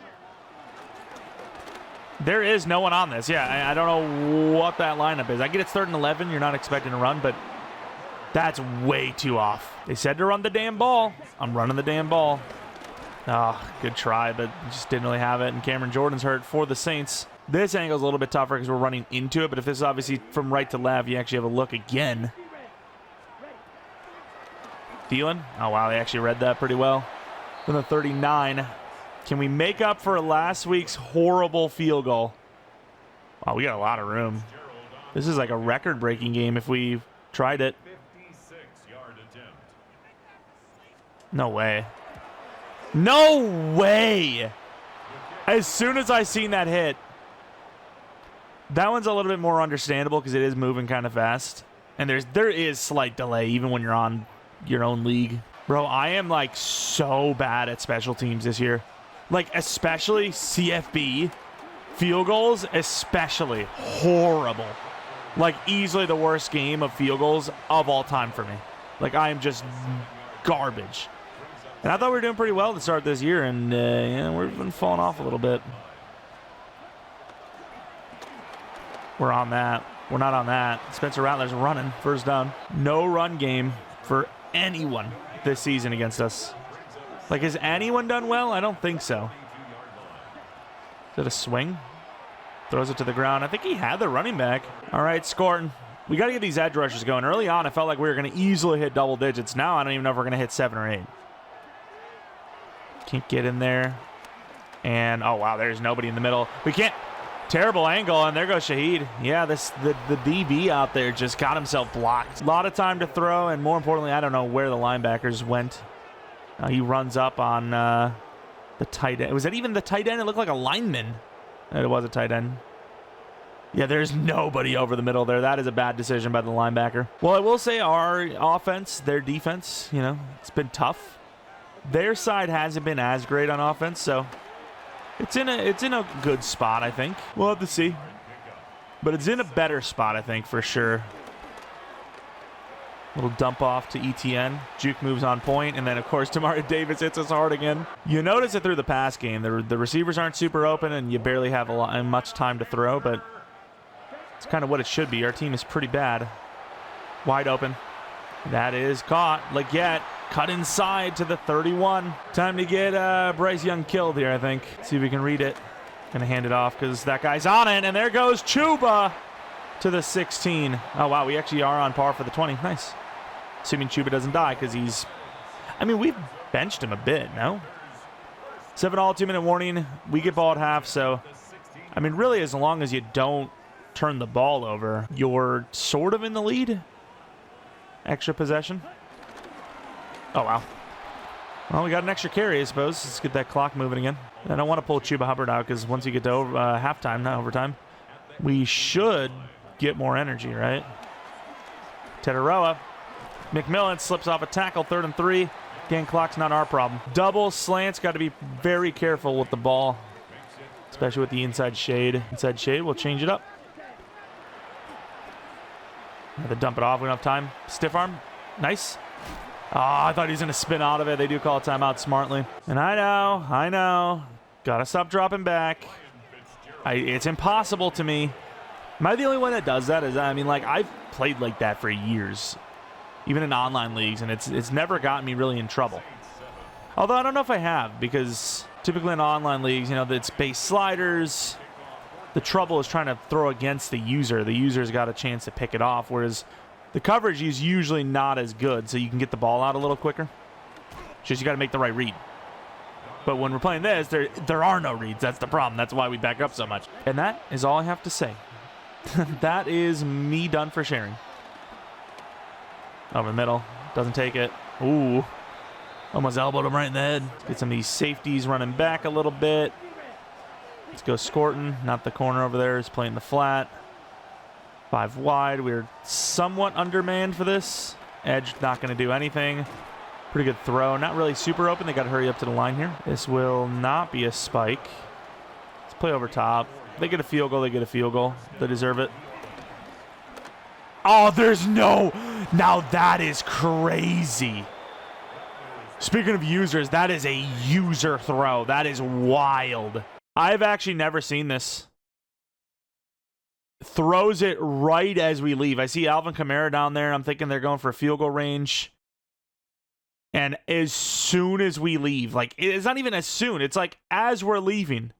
There is no one on this. Yeah, I don't know what that lineup is. I get it's 3rd and 11. You're not expecting to run, but that's way too off. They said to run the damn ball. I'm running the damn ball. Oh, good try, but just didn't really have it. And Cameron Jordan's hurt for the Saints. This angle is a little bit tougher because we're running into it, but if this is obviously from right to left, you actually have a look again. Thielen. Oh, wow, they actually read that pretty well. From the 39. Can we make up for last week's horrible field goal? Wow, we got a lot of room. This is like a record-breaking game if we tried it. No way. No way! As soon as I seen that hit, that one's a little bit more understandable because it is moving kind of fast. And there is slight delay even when you're on your own league. Bro, I am like so bad at special teams this year. Like especially CFB field goals, especially horrible. Like easily the worst game of field goals of all time for me. Like I am just garbage. And I thought we were doing pretty well to start this year, and yeah, we've been falling off a little bit. We're on that. We're not on that. Spencer Rattler's running. First down. No run game for anyone this season against us. Like, has anyone done well? I don't think so. Is it a swing? Throws it to the ground. I think he had the running back. All right, scoring. We got to get these edge rushers going. Early on, I felt like we were going to easily hit double digits. Now, I don't even know if we're going to hit 7 or 8. Can't get in there. And, oh, wow, there's nobody in the middle. We can't. Terrible angle, and there goes Shaheed. Yeah, the DB out there just got himself blocked. A lot of time to throw, and more importantly, I don't know where the linebackers went. He runs up on the tight end. Was that even the tight end? It looked like a lineman. It was a tight end. Yeah, there's nobody over the middle there. That is a bad decision by the linebacker. Well, I will say our offense, their defense, you know, it's been tough. Their side hasn't been as great on offense, so it's in a good spot, I think. We'll have to see. But it's in a better spot, I think, for sure. Little dump off to ETN. Juke moves on point, and then, of course, Demario Davis hits us hard again. You notice it through the pass game. The receivers aren't super open, and you barely have much time to throw, but it's kind of what it should be. Our team is pretty bad. Wide open. That is caught. Leggett cut inside to the 31. Time to get Bryce Young killed here, I think. See if we can read it. Gonna hand it off because that guy's on it, and there goes Chuba to the 16. Oh, wow, we actually are on par for the 20. Nice. Assuming Chuba doesn't die because he's... I mean, we've benched him a bit, no? 7-all, 2-minute warning. We get ball at half, so... I mean, really, as long as you don't turn the ball over, you're sort of in the lead. Extra possession. Oh, wow. Well, we got an extra carry, I suppose. Let's get that clock moving again. I don't want to pull Chuba Hubbard out because once you get to halftime, not overtime, we should get more energy, right? Tetaroa. McMillan slips off a tackle, 3rd and 3. Again, clock's not our problem. Double slants, got to be very careful with the ball, especially with the inside shade. Inside shade, we'll change it up. Have to dump it off. We don't have time. Stiff arm. Nice. Oh, I thought he was going to spin out of it. They do call a timeout smartly. And I know. Got to stop dropping back. It's impossible to me. Am I the only one that does that? I mean, like, I've played like that for years, even in online leagues, and it's never gotten me really in trouble. Although I don't know if I have, because typically in online leagues, you know, it's base sliders. The trouble is trying to throw against the user. The user's got a chance to pick it off, whereas the coverage is usually not as good, so you can get the ball out a little quicker. Just you got to make the right read. But when we're playing this, there are no reads. That's the problem. That's why we back up so much. And that is all I have to say. That is me done for sharing. Over the middle. Doesn't take it. Ooh. Almost elbowed him right in the head. Let's get some of these safeties running back a little bit. Let's go Scorton. Not the corner over there. He's playing the flat. 5 wide. We're somewhat undermanned for this. Edge not going to do anything. Pretty good throw. Not really super open. They got to hurry up to the line here. This will not be a spike. Let's play over top. They get a field goal. They get a field goal. They deserve it. Oh, there's no. Now that is crazy. Speaking of users, that is a user throw. That is wild. I've actually never seen this. Throws it right as we leave. I see Alvin Kamara down there. I'm thinking they're going for a field goal range. And as soon as we leave, like, it's not even as soon. It's like as we're leaving.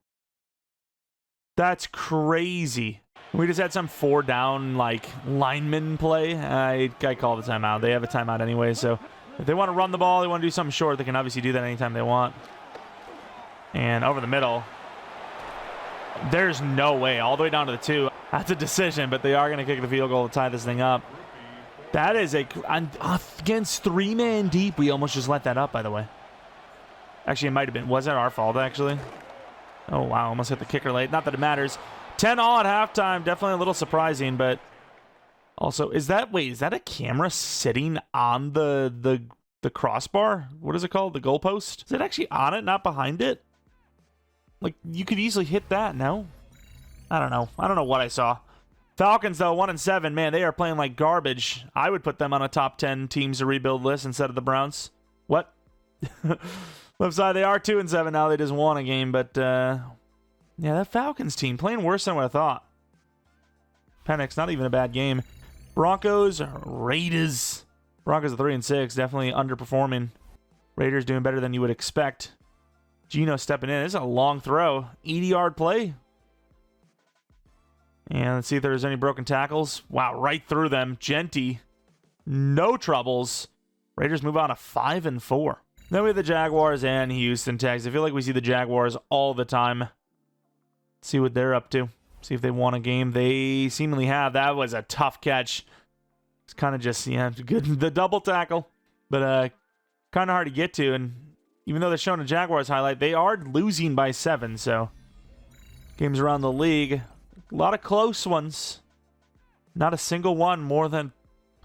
That's crazy. We just had some 4-down, like, lineman play. I call the timeout. They have a timeout anyway, so if they want to run the ball, they want to do something short, they can obviously do that anytime they want. And over the middle. There's no way. All the way down to the 2. That's a decision, but they are going to kick the field goal to tie this thing up. That is against 3-man deep. We almost just let that up, by the way. Actually, it might have been. Was that our fault, actually? Oh, wow. Almost hit the kicker late. Not that it matters. 10-all at halftime. Definitely a little surprising, but also, is that a camera sitting on the crossbar? What is it called? The goalpost? Is it actually on it, not behind it? Like, you could easily hit that, no? I don't know. I don't know what I saw. Falcons, though, 1-7. Man, they are playing like garbage. I would put them on a top 10 teams to rebuild list instead of the Browns. What? Left side, they are 2-7 now. They just won a game, but yeah, that Falcons team playing worse than what I thought. Penix, not even a bad game. Broncos, Raiders. Broncos are 3-6, definitely underperforming. Raiders doing better than you would expect. Geno stepping in. This is a long throw. 80-yard play. And let's see if there's any broken tackles. Wow, right through them. Genty, no troubles. Raiders move on to 5-4. Then we have the Jaguars and Houston Texans. I feel like we see the Jaguars all the time. Let's see what they're up to. See if they won a game. They seemingly have. That was a tough catch. It's kind of just, yeah, good. The double tackle. But kind of hard to get to. And even though they're showing a Jaguars highlight, they are losing by 7. So games around the league. A lot of close ones. Not a single one more than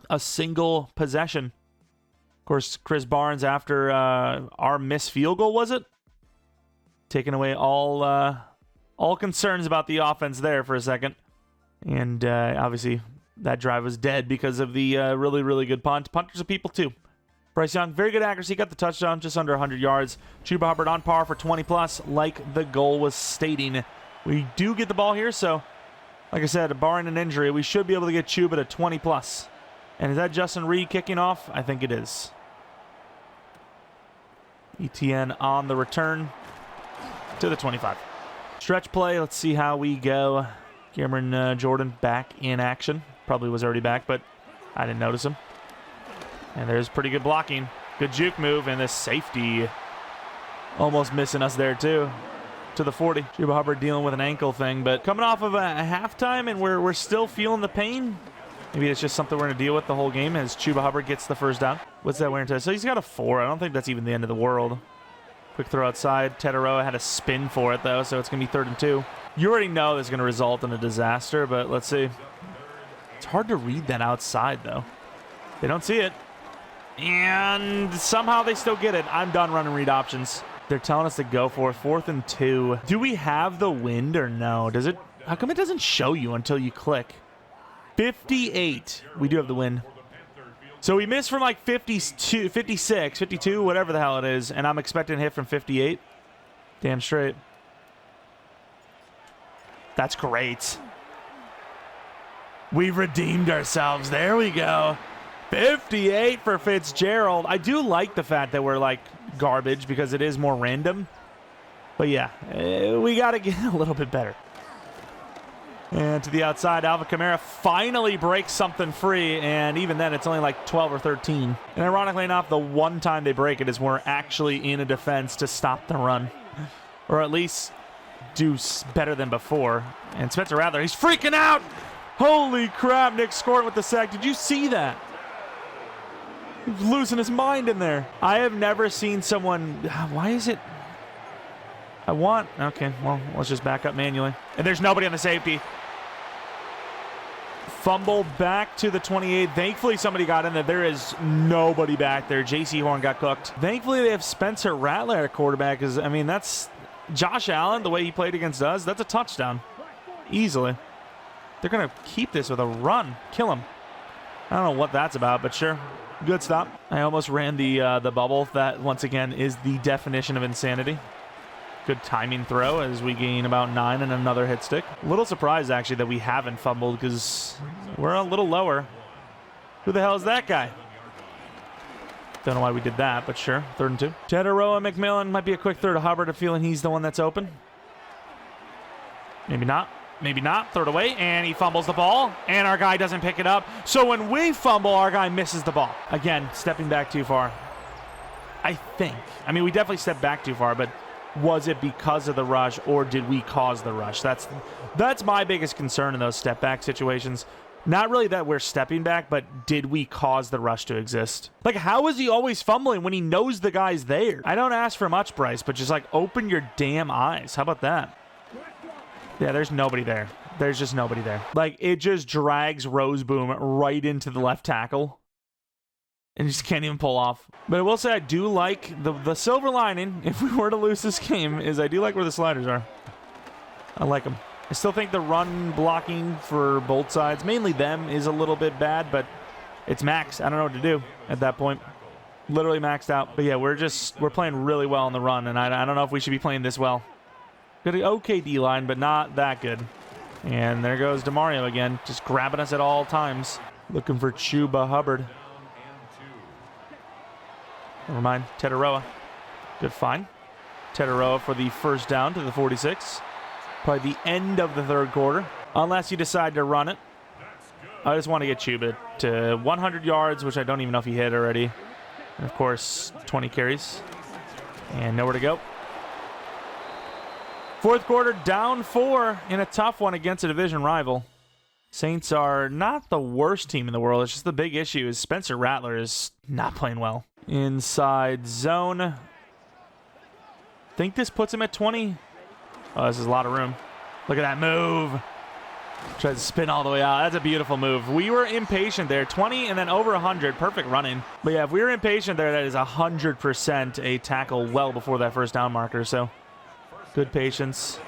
a single possession. Of course, Chris Barnes, after our missed field goal, was it? Taking away all concerns about the offense there for a second. And obviously, that drive was dead because of the really, really good punt. Punters are people, too. Bryce Young, very good accuracy. Got the touchdown, just under 100 yards. Chuba Hubbard on par for 20+, like the goal was stating. We do get the ball here, so like I said, barring an injury, we should be able to get Chuba to 20+. And is that Justin Reed kicking off? I think it is. ETN on the return to the 25. Stretch play. Let's see how we go. Cameron Jordan back in action. Probably was already back, but I didn't notice him. And there's pretty good blocking. Good juke move, and this safety almost missing us there, too. To the 40. Chuba Hubbard dealing with an ankle thing, but coming off of a halftime and we're still feeling the pain. Maybe it's just something we're going to deal with the whole game as Chuba Hubbard gets the first down. What's that wear and tear? So he's got a 4. I don't think that's even the end of the world. Quick throw outside. Tetaroa had a spin for it, though, so it's going to be 3rd and 2. You already know this is going to result in a disaster, but let's see. It's hard to read that outside, though. They don't see it. And somehow they still get it. I'm done running read options. They're telling us to go for 4th and 2. Do we have the wind or no? Does it? How come it doesn't show you until you click? 58. We do have the wind. So we missed from like 52, 56, 52, whatever the hell it is, and I'm expecting a hit from 58. Damn straight. That's great. We redeemed ourselves. There we go. 58 for Fitzgerald. I do like the fact that we're like garbage because it is more random. But yeah, we got to get a little bit better. And to the outside, Alvin Kamara finally breaks something free, and even then it's only like 12 or 13. And ironically enough, the one time they break it is when we're actually in a defense to stop the run. Or at least do better than before. And Spencer Rattler, he's freaking out! Holy crap, Nick Scorton with the sack. Did you see that? He's losing his mind in there. I have never seen someone... Why is it... Okay, well, let's just back up manually. And there's nobody on the safety. Fumble back to the 28. Thankfully, somebody got in there. There is nobody back there. J.C. Horn got cooked. Thankfully, they have Spencer Rattler at quarterback. Because, I mean, that's Josh Allen, the way he played against us. That's a touchdown. Easily. They're going to keep this with a run. Kill him. I don't know what that's about, but sure. Good stop. I almost ran the bubble. That, once again, is the definition of insanity. Good timing throw as we gain about 9 and another hit stick. A little surprised, actually, that we haven't fumbled because we're a little lower. Who the hell is that guy? Don't know why we did that, but sure. 3rd and 2. Jeromepkr might be a quick throw to Hubbard, a feeling he's the one that's open. Maybe not. Maybe not. Throw it away, and he fumbles the ball, and our guy doesn't pick it up. So when we fumble, our guy misses the ball. Again, stepping back too far. I think. I mean, we definitely stepped back too far, but was it because of the rush, or did we cause the rush? That's my biggest concern in those step back situations. Not really that we're stepping back, but did we cause the rush to exist? Like, how is he always fumbling when he knows the guy's there? I don't ask for much, Bryce, but just, like, open your damn eyes. How about that? Yeah, there's nobody there. There's just nobody there. Like, it just drags Roseboom right into the left tackle. And just can't even pull off. But I will say I do like the silver lining, if we were to lose this game, is I do like where the sliders are. I like them. I still think the run blocking for both sides, mainly them, is a little bit bad, but it's max. I don't know what to do at that point. Literally maxed out. But yeah, we're playing really well in the run, and I don't know if we should be playing this well. Good, okay D-line, but not that good. And there goes DeMario again, just grabbing us at all times. Looking for Chuba Hubbard. Never mind. Tetaroa. Good find. Tetaroa for the first down to the 46. Probably the end of the 3rd quarter. Unless you decide to run it. I just want to get Chuba to 100 yards, which I don't even know if he hit already. And of course, 20 carries. And nowhere to go. 4th quarter, down 4 in a tough one against a division rival. Saints are not the worst team in the world. It's just the big issue is Spencer Rattler is not playing well. Inside zone. Think this puts him at 20. Oh, this is a lot of room. Look at that move. Tries to spin all the way out. That's a beautiful move. We were impatient there. 20 and then over 100. Perfect running. But yeah, if we were impatient there, that is 100% a tackle well before that first down marker. So good patience.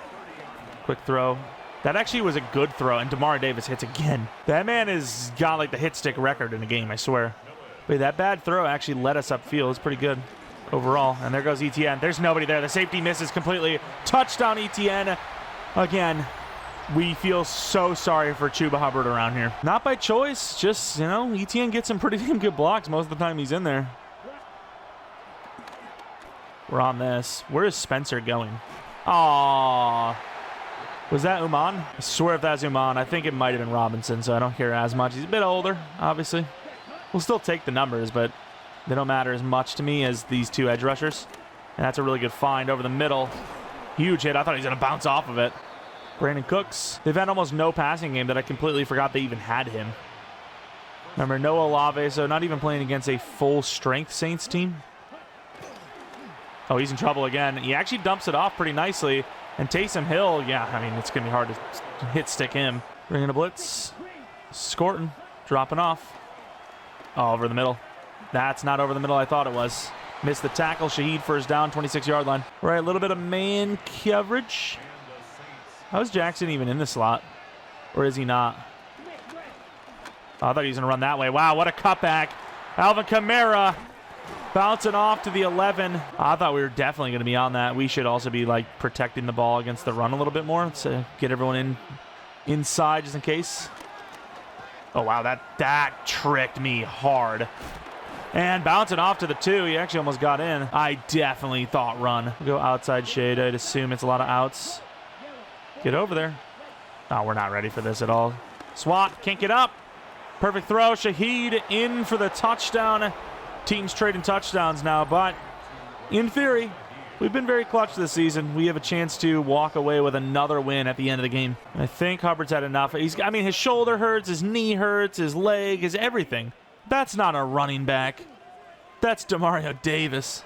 Quick throw. That actually was a good throw, and Demario Davis hits again. That man has got like the hit stick record in a game, I swear. But that bad throw actually led us upfield. It's pretty good overall. And there goes Etienne. There's nobody there. The safety misses completely. Touchdown Etienne. Again, we feel so sorry for Chuba Hubbard around here. Not by choice, just, you know, Etienne gets some pretty damn good blocks most of the time he's in there. We're on this. Where is Spencer going? Aww. Was that Uman? I swear if that's Uman, I think it might have been Robinson, so I don't care as much. He's a bit older, obviously. We'll still take the numbers, but they don't matter as much to me as these 2 edge rushers. And that's a really good find over the middle. Huge hit. I thought he was going to bounce off of it. Brandon Cooks. They've had almost no passing game that I completely forgot they even had him. Remember, Noah Olave, so not even playing against a full-strength Saints team. Oh, he's in trouble again. He actually dumps it off pretty nicely. And Taysom Hill, yeah, I mean, it's going to be hard to hit stick him. Bringing a blitz. Scorton. Dropping off. Oh, over the middle. That's not over the middle I thought it was. Missed the tackle. Shaheed first down, 26-yard line. All right, a little bit of man coverage. How is Jackson even in the slot? Or is he not? Oh, I thought he was going to run that way. Wow, what a cutback. Alvin Kamara bouncing off to the 11. I thought we were definitely going to be on that. We should also be like protecting the ball against the run a little bit more to get everyone inside just in case. Oh, wow, that tricked me hard. And bouncing off to the 2. He actually almost got in. I definitely thought run. We'll go outside shade. I'd assume it's a lot of outs. Get over there. Oh, we're not ready for this at all. Swat, can't get up. Perfect throw. Shaheed in for the touchdown. Teams trading touchdowns now, but in theory, we've been very clutch this season. We have a chance to walk away with another win at the end of the game. I think Hubbard's had enough. I mean, his shoulder hurts, his knee hurts, his leg, his everything. That's not a running back. That's Demario Davis.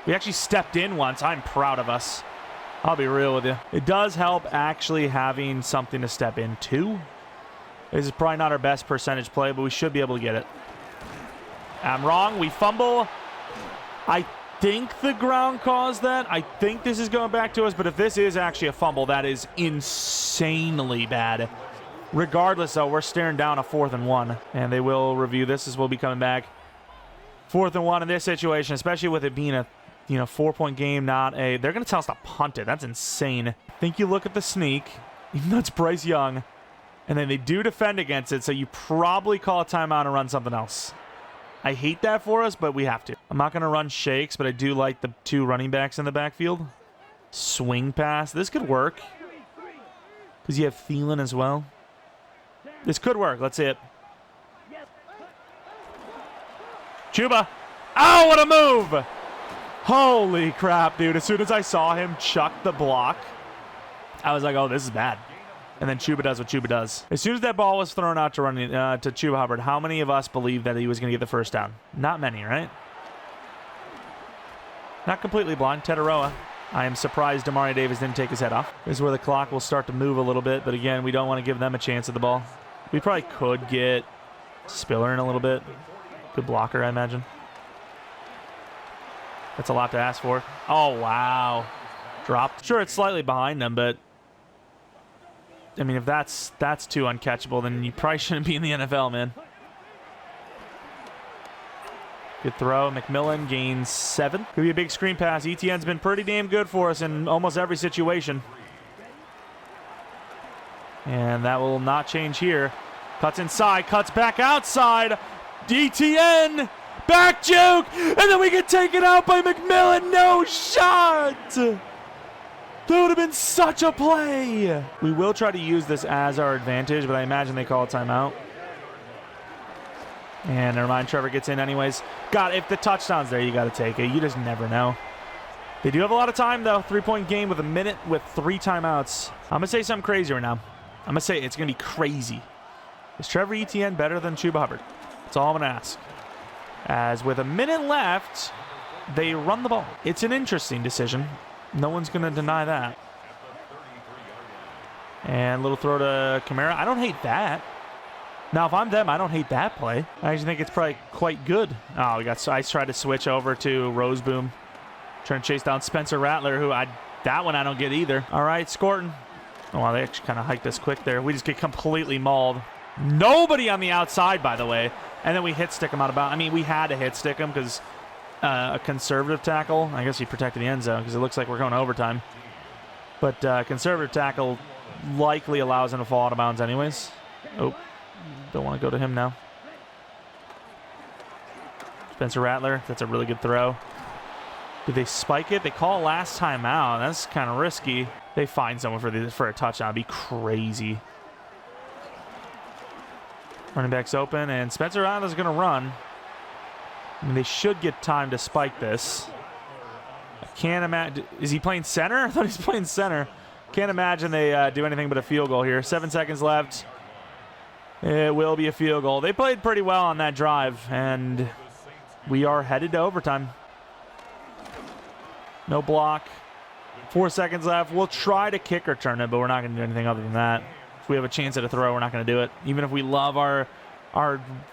We actually stepped in once. I'm proud of us. I'll be real with you. It does help actually having something to step into. This is probably not our best percentage play, but we should be able to get it. I'm wrong. We fumble. I think the ground caused that. I think this is going back to us, but if this is actually a fumble, that is insanely bad. Regardless, though, we're staring down a 4th and 1, and they will review this as we'll be coming back. 4th and 1 in this situation, especially with it being a 4-point game, not a... They're going to tell us to punt it. That's insane. I think you look at the sneak, even though it's Bryce Young, and then they do defend against it, so you probably call a timeout and run something else. I hate that for us, but we have to. I'm not going to run shakes, but I do like the 2 running backs in the backfield. Swing pass. This could work because you have Thielen as well. This could work. Let's see it. Chuba. Oh, what a move! Holy crap, dude. As soon as I saw him chuck the block, I was like, oh, this is bad. And then Chuba does what Chuba does. As soon as that ball was thrown out to Chuba Hubbard, how many of us believed that he was going to get the first down? Not many, right? Not completely blind. Tetaroa. I am surprised Demario Davis didn't take his head off. This is where the clock will start to move a little bit, but again, we don't want to give them a chance at the ball. We probably could get Spiller in a little bit. Good blocker, I imagine. That's a lot to ask for. Oh, wow. Dropped. Sure, it's slightly behind them, but I mean, if that's too uncatchable, then you probably shouldn't be in the NFL, man. Good throw. McMillan gains 7. Could be a big screen pass. ETN's been pretty damn good for us in almost every situation. And that will not change here. Cuts inside. Cuts back outside. ETN. Back juke. And then we get taken out by McMillan. No shot. That would have been such a play. We will try to use this as our advantage, but I imagine they call a timeout. And never mind, Trevor gets in anyways. God, if the touchdown's there, you got to take it. You just never know. They do have a lot of time, though. 3-point game with a minute with 3 timeouts. I'm going to say something crazy right now. I'm going to say it's going to be crazy. Is Trevor Etienne better than Chuba Hubbard? That's all I'm going to ask. As with a minute left, they run the ball. It's an interesting decision. No one's going to deny that. And little throw to Kamara. I don't hate that. Now, if I'm them, I don't hate that play. I actually think it's probably quite good. Oh, we got Ice tried to switch over to Roseboom. Trying to chase down Spencer Rattler, who that one I don't get either. All right, Scorton. Oh, wow, they actually kind of hiked us quick there. We just get completely mauled. Nobody on the outside, by the way. And then we hit stick him out of bounds. I mean, we had to hit stick him because a conservative tackle. I guess he protected the end zone because it looks like we're going to overtime. But conservative tackle likely allows him to fall out of bounds anyways. Oh, don't want to go to him now. Spencer Rattler, that's a really good throw. Did they spike it? They call last time out. That's kind of risky. They find someone for a touchdown. It'd be crazy. Running back's open, and Spencer Rattler's going to run. I mean, they should get time to spike this. I can't imagine. Is he playing center? I thought he's playing center. Can't imagine they do anything but a field goal here. 7 seconds left. It will be a field goal. They played pretty well on that drive, and we are headed to overtime. No block. 4 seconds left. We'll try to kick return it, but we're not going to do anything other than that. If we have a chance at a throw, we're not going to do it. Even if we love our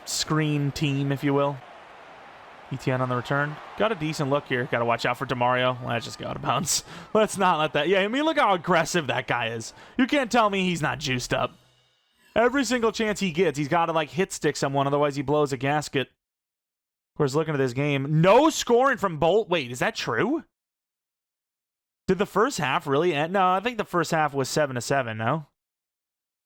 screen team, if you will. ETN on the return. Got a decent look here. Got to watch out for Demario. Let's just go out of bounds. Let's not let that. Yeah, I mean, look how aggressive that guy is. You can't tell me he's not juiced up. Every single chance he gets, he's got to, like, hit stick someone. Otherwise, he blows a gasket. Of course, looking at this game. No scoring from Bolt. Wait, is that true? Did the first half really end? No, I think the first half was 7-7, no?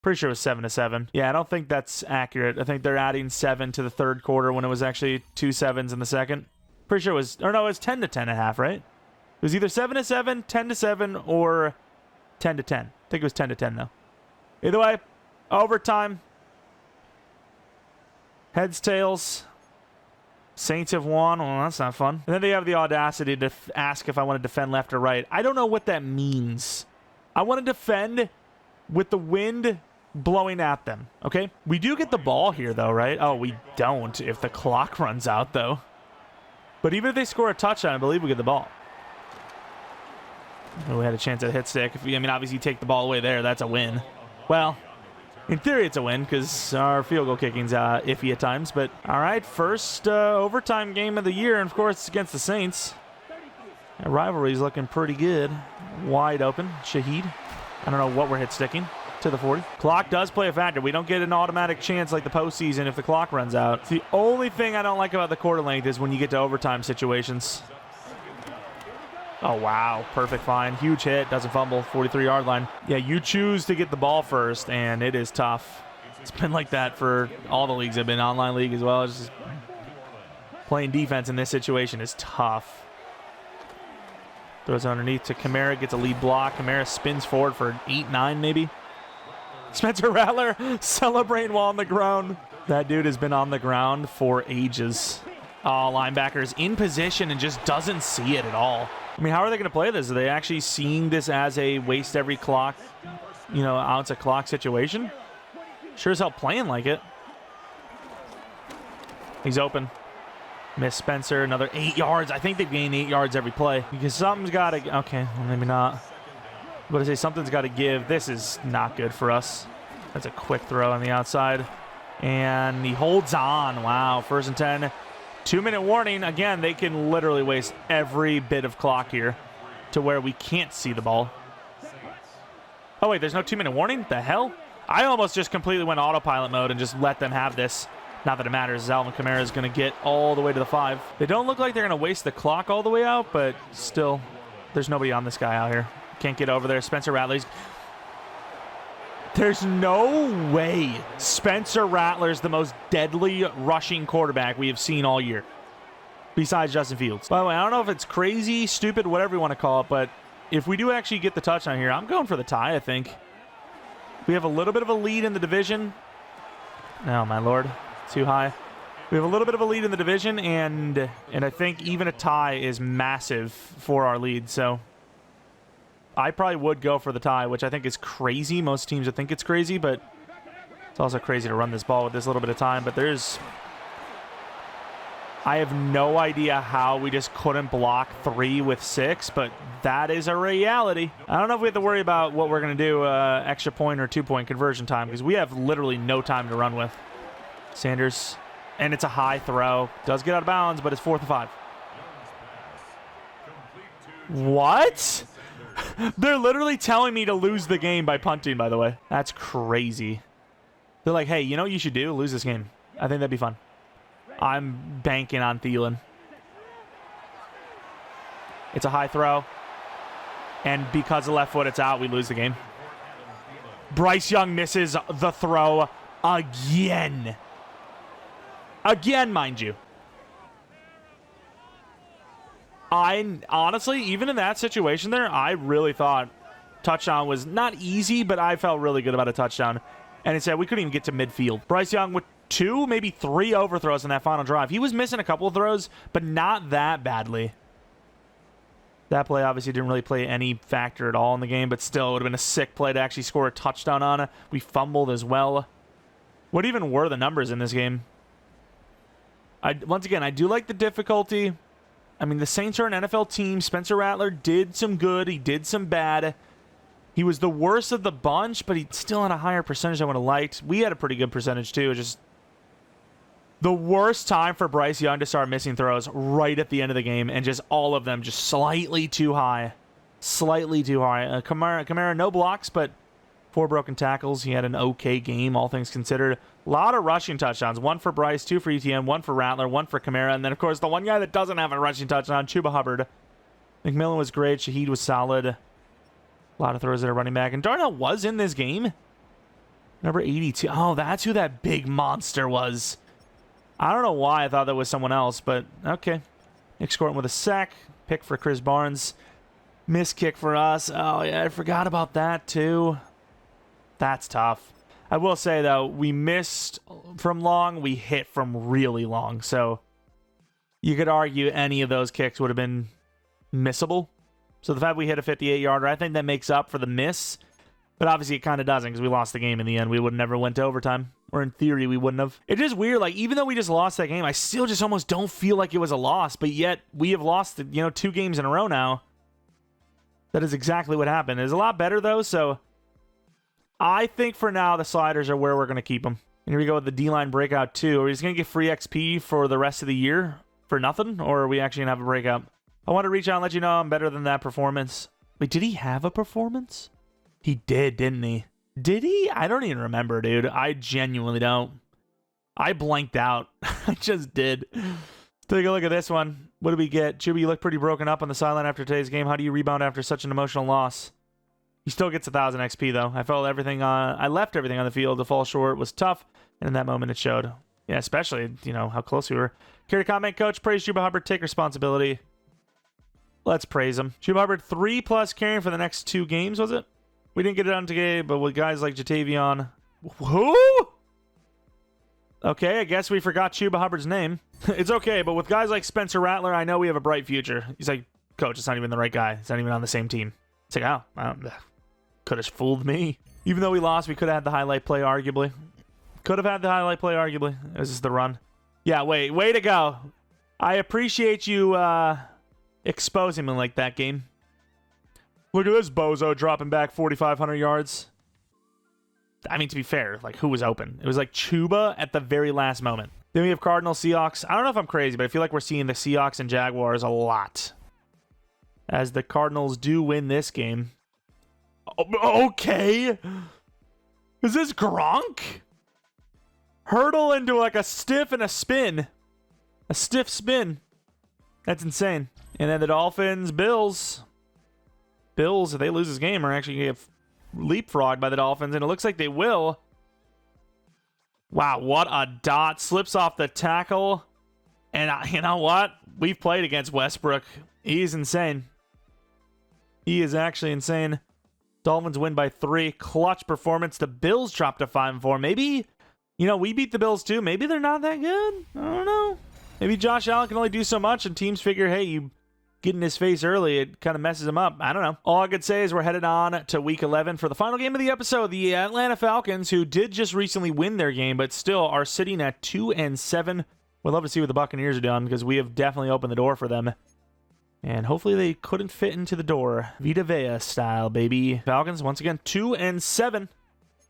Pretty sure it was 7-7. Yeah, I don't think that's accurate. I think they're adding 7 to the third quarter when it was actually 2 7s in the second. Pretty sure it was, or no, it was 10-10 at half, right? It was either 7-7, 10-7, or 10-10. I think it was 10-10 though. Either way, overtime. Heads, tails. Saints have won. Well, that's not fun. And then they have the audacity to ask if I want to defend left or right. I don't know what that means. I want to defend with the wind blowing at them, okay? We do get the ball here, though, right? Oh, we don't if the clock runs out, though. But even if they score a touchdown, I believe we get the ball. We had a chance at a hit stick. I mean, obviously, you take the ball away there, that's a win. Well, in theory, it's a win because our field goal kicking's iffy at times. But all right, first overtime game of the year, and of course, it's against the Saints. That rivalry's looking pretty good. Wide open, Shaheed. I don't know what we're hit sticking. To the 40. Clock does play a factor. We don't get an automatic chance like the postseason if the clock runs out. It's the only thing I don't like about the quarter length is when you get to overtime situations. Oh, wow. Perfect find. Huge hit. Doesn't fumble. 43-yard line. Yeah, you choose to get the ball first, and it is tough. It's been like that for all the leagues. I've been online league as well. It's just playing defense in this situation is tough. Throws underneath to Kamara. Gets a lead block. Kamara spins forward for 8-9 maybe. Spencer Rattler celebrating while on the ground. That dude has been on the ground for ages. Oh, linebacker's in position and just doesn't see it at all. I mean, how are they going to play this? Are they actually seeing this as a waste every clock, ounce of clock situation? Sure as hell playing like it. He's open. Miss Spencer, another 8 yards. I think they've gained 8 yards every play because something's got to... Okay, well, maybe not. But I say something's got to give. This is not good for us. That's a quick throw on the outside. And he holds on. Wow, 1st and 10. 2-minute warning. Again, they can literally waste every bit of clock here to where we can't see the ball. Oh, wait, there's no 2-minute warning? The hell? I almost just completely went autopilot mode and just let them have this. Not that it matters. Alvin Kamara is going to get all the way to the 5. They don't look like they're going to waste the clock all the way out, but still, there's nobody on this guy out here. Can't get over there. Spencer Rattler's. There's no way Spencer Rattler's the most deadly rushing quarterback we have seen all year, besides Justin Fields. By the way, I don't know if it's crazy, stupid, whatever you want to call it, but if we do actually get the touchdown here, I'm going for the tie, I think. We have a little bit of a lead in the division. Oh, my Lord. Too high. We have a little bit of a lead in the division, and I think even a tie is massive for our lead, so... I probably would go for the tie, which I think is crazy. Most teams would think it's crazy, but it's also crazy to run this ball with this little bit of time. But I have no idea how we just couldn't block 3 with 6, but that is a reality. I don't know if we have to worry about what we're going to do, extra point or 2-point conversion time, because we have literally no time to run with. Sanders, and it's a high throw. Does get out of bounds, but it's 4th and 5. What? They're literally telling me to lose the game by punting, by the way. That's crazy. They're like, hey, you know what you should do? Lose this game. I think that'd be fun. I'm banking on Thielen. It's a high throw. And because of left foot, it's out. We lose the game. Bryce Young misses the throw again. Again, mind you. Honestly, even in that situation there, I really thought touchdown was not easy, but I felt really good about a touchdown. And instead, we couldn't even get to midfield. Bryce Young with 2, maybe 3 overthrows in that final drive. He was missing a couple of throws, but not that badly. That play obviously didn't really play any factor at all in the game, but still, it would have been a sick play to actually score a touchdown on. We fumbled as well. What even were the numbers in this game? Once again, I do like the difficulty. I mean, the Saints are an NFL team. Spencer Rattler did some good. He did some bad. He was the worst of the bunch, but he still had a higher percentage I would have liked. We had a pretty good percentage, too. Just the worst time for Bryce Young to start missing throws right at the end of the game, and just all of them just slightly too high. Slightly too high. Kamara, no blocks, but 4 broken tackles. He had an okay game, all things considered. A lot of rushing touchdowns. 1 for Bryce, 2 for ETN, 1 for Rattler, 1 for Kamara. And then, of course, the one guy that doesn't have a rushing touchdown, Chuba Hubbard. McMillan was great. Shaheed was solid. A lot of throws at a running back. And Darnell was in this game. Number 82. Oh, that's who that big monster was. I don't know why I thought that was someone else, but okay. Nick Scorton with a sack. Pick for Chris Barnes. Missed kick for us. Oh, yeah, I forgot about that, too. That's tough. I will say, though, we missed from long. We hit from really long. So you could argue any of those kicks would have been missable. So the fact we hit a 58-yarder, I think that makes up for the miss. But obviously it kind of doesn't because we lost the game in the end. We would have never went to overtime. Or in theory, we wouldn't have. It is weird. Like, even though we just lost that game, I still just almost don't feel like it was a loss. But yet, we have lost, 2 games in a row now. That is exactly what happened. It's a lot better, though, so I think for now the sliders are where we're going to keep them. And here we go with the D-line breakout, too. Are we just going to get free XP for the rest of the year for nothing, or are we actually going to have a breakout? I want to reach out and let you know I'm better than that performance. Wait, did he have a performance? He did, didn't he? Did he? I don't even remember, dude. I genuinely don't. I blanked out. I just did. Take a look at this one. What do we get? Chuba, you look pretty broken up on the sideline after today's game. How do you rebound after such an emotional loss? He still gets 1,000 XP, though. I left everything on the field. To fall short was tough, and in that moment it showed. Yeah, especially, how close we were. Care to comment, Coach? Praise Chuba Hubbard. Take responsibility. Let's praise him. Chuba Hubbard, 3+ carrying for the next 2 games, was it? We didn't get it on today, but with guys like Jatavion. Who? Okay, I guess we forgot Chuba Hubbard's name. It's okay, but with guys like Spencer Rattler, I know we have a bright future. He's like, Coach, it's not even the right guy. It's not even on the same team. It's like, oh, could have fooled me. Even though we lost, we could have had the highlight play, arguably. Could have had the highlight play, arguably. This is the run. Yeah, way to go. I appreciate you exposing me like that, game. Look at this bozo dropping back 4,500 yards. I mean, to be fair, like, who was open? It was like Chuba at the very last moment. Then we have Cardinals, Seahawks. I don't know if I'm crazy, but I feel like we're seeing the Seahawks and Jaguars a lot, as the Cardinals do win this game. Okay. Is this Gronk? Hurdle into like a stiff and a spin. A stiff spin. That's insane. And then the Dolphins, Bills. Bills, if they lose this game, are actually going to get leapfrogged by the Dolphins, and it looks like they will. Wow, what a dot. Slips off the tackle. And you know what? We've played against Westbrook. He's insane. He is actually insane. Dolphins win by 3. Clutch performance. The Bills dropped to 5-4. Maybe, we beat the Bills too. Maybe they're not that good. I don't know. Maybe Josh Allen can only do so much, and teams figure, hey, you get in his face early, it kind of messes him up. I don't know. All I could say is we're headed on to Week 11 for the final game of the episode. The Atlanta Falcons, who did just recently win their game, but still are sitting at 2-7. We'd love to see what the Buccaneers are doing, because we have definitely opened the door for them. And hopefully they couldn't fit into the door. Vita Vea style, baby. Falcons, once again, 2-7.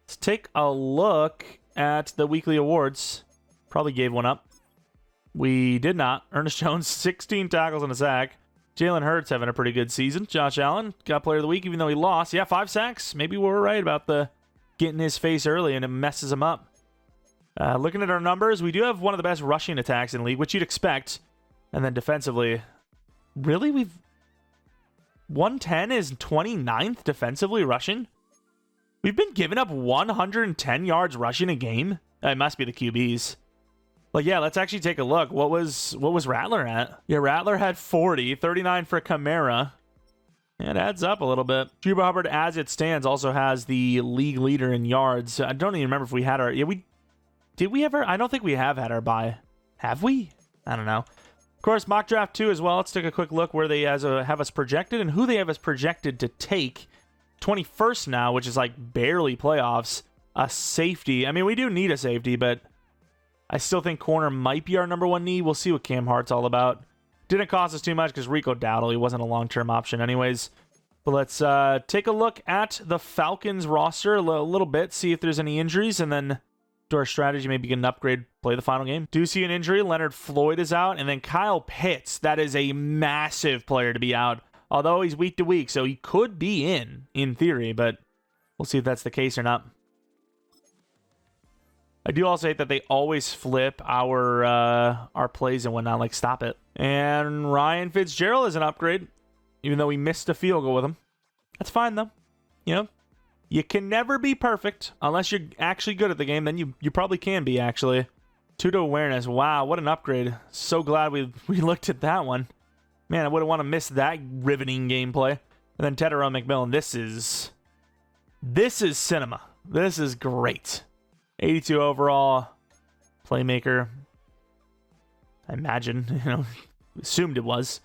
Let's take a look at the weekly awards. Probably gave one up. We did not. Ernest Jones, 16 tackles and a sack. Jalen Hurts having a pretty good season. Josh Allen got player of the week, even though he lost. Yeah, 5 sacks. Maybe we were right about the getting his face early, and it messes him up. Looking at our numbers, we do have one of the best rushing attacks in the league, which you'd expect. And then defensively, really? 110 is 29th defensively rushing? We've been giving up 110 yards rushing a game? It must be the QBs. Like, yeah, let's actually take a look. What was Rattler at? Yeah, Rattler had 40, 39 for Kamara. It adds up a little bit. Chuba Hubbard, as it stands, also has the league leader in yards. I don't even remember if we had our... Yeah, did we ever... I don't think we have had our bye. Have we? I don't know. Of course, mock draft 2 as well. Let's take a quick look where they have us projected and who they have us projected to take. 21st now, which is like barely playoffs. A safety. I mean, we do need a safety, but I still think corner might be our number 1 need. We'll see what Cam Hart's all about. Didn't cost us too much because Rico Dowdle, he wasn't a long-term option anyways. But let's take a look at the Falcons roster a little bit, see if there's any injuries, and then do our strategy, maybe get an upgrade, play the final game. Do see an injury. Leonard Floyd is out, and then Kyle Pitts. That is a massive player to be out, although he's week to week, so he could be in theory, but we'll see if that's the case or not. I do also hate that they always flip our plays and whatnot, like stop it. And Ryan Fitzgerald is an upgrade, even though we missed a field goal with him. That's fine, though. You can never be perfect unless you're actually good at the game. Then you probably can be, actually. 2 to awareness. Wow, what an upgrade. So glad we looked at that one. Man, I wouldn't want to miss that riveting gameplay. And then Tedero McMillan. This is cinema. This is great. 82 overall. Playmaker. I imagine, assumed it was.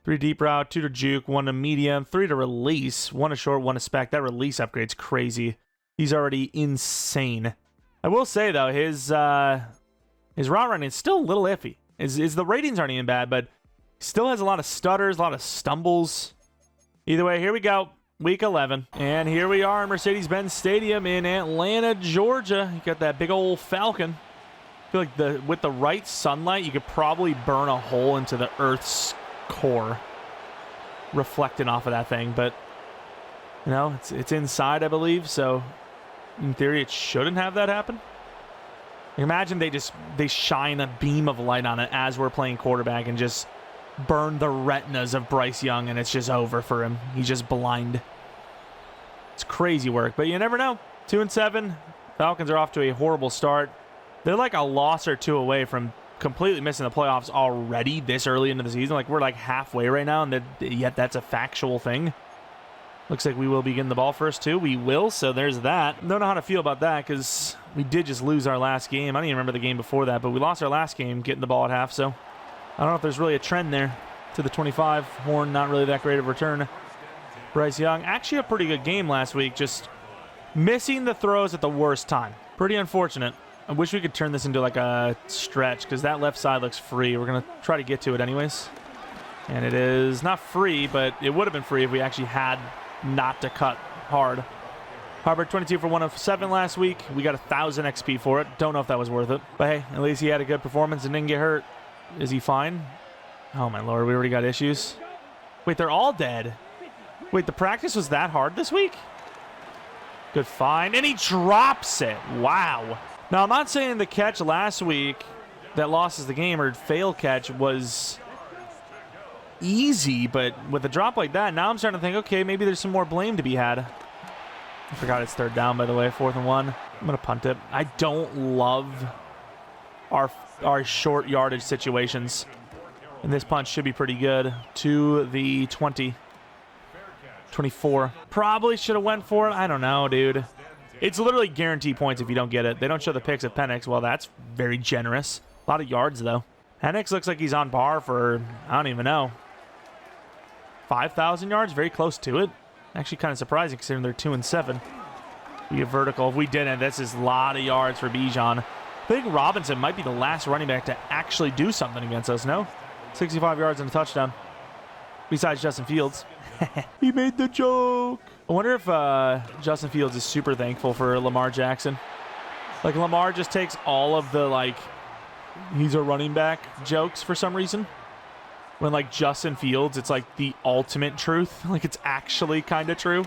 3 deep route, 2 to juke, 1 to medium, 3 to release, 1 to short, 1 to spec. That release upgrade's crazy. He's already insane. I will say, though, his route running is still a little iffy. The ratings aren't even bad, but still has a lot of stutters, a lot of stumbles. Either way, here we go. Week 11. And here we are in Mercedes-Benz Stadium in Atlanta, Georgia. You got that big old Falcon. I feel like with the right sunlight, you could probably burn a hole into the Earth's core reflecting off of that thing. But, you know, it's inside, I believe. So, in theory, it shouldn't have that happen. Imagine they shine a beam of light on it as we're playing quarterback and just burn the retinas of Bryce Young, and it's just over for him. He's just blind. It's crazy work, but you never know. 2-7. Falcons are off to a horrible start. They're like a loss or two away from completely missing the playoffs already this early into the season. Like, we're like halfway right now, and yet that's a factual thing. Looks like we will be getting the ball first, too. We will, so there's that. Don't know how to feel about that because we did just lose our last game. I don't even remember the game before that, but we lost our last game getting the ball at half, so I don't know if there's really a trend there. To the 25. Horn, not really that great of a return. Bryce Young, actually a pretty good game last week, just missing the throws at the worst time. Pretty unfortunate. I wish we could turn this into like a stretch because that left side looks free. We're going to try to get to it anyways. And it is not free, but it would have been free if we actually had not to cut hard. Hubbard, 22 for 1 of 7 last week. We got 1,000 XP for it. Don't know if that was worth it. But hey, at least he had a good performance and didn't get hurt. Is he fine? Oh my lord, we already got issues. Wait, they're all dead. Wait, the practice was that hard this week? Good find, and he drops it. Wow. Now, I'm not saying the catch last week that lost us the game, or fail catch, was easy, but with a drop like that, now I'm starting to think, okay, maybe there's some more blame to be had. I forgot it's 3rd down, by the way, 4th and 1. I'm going to punt it. I don't love our short yardage situations. And this punch should be pretty good. To the 20. 24. Probably should have went for it. I don't know, dude. It's literally guaranteed points if you don't get it. They don't show the picks of Penix. Well, that's very generous. A lot of yards, though. Penix looks like he's on par for, I don't even know, 5,000 yards. Very close to it. Actually kind of surprising considering they're 2-7. We get vertical. If we didn't, this is a lot of yards for Bijan. I think Robinson might be the last running back to actually do something against us, no? 65 yards and a touchdown. Besides Justin Fields. He made the joke. I wonder if Justin Fields is super thankful for Lamar Jackson. Like, Lamar just takes all of the, like, he's a running back jokes for some reason. When, like, Justin Fields, it's like the ultimate truth. Like, it's actually kind of true.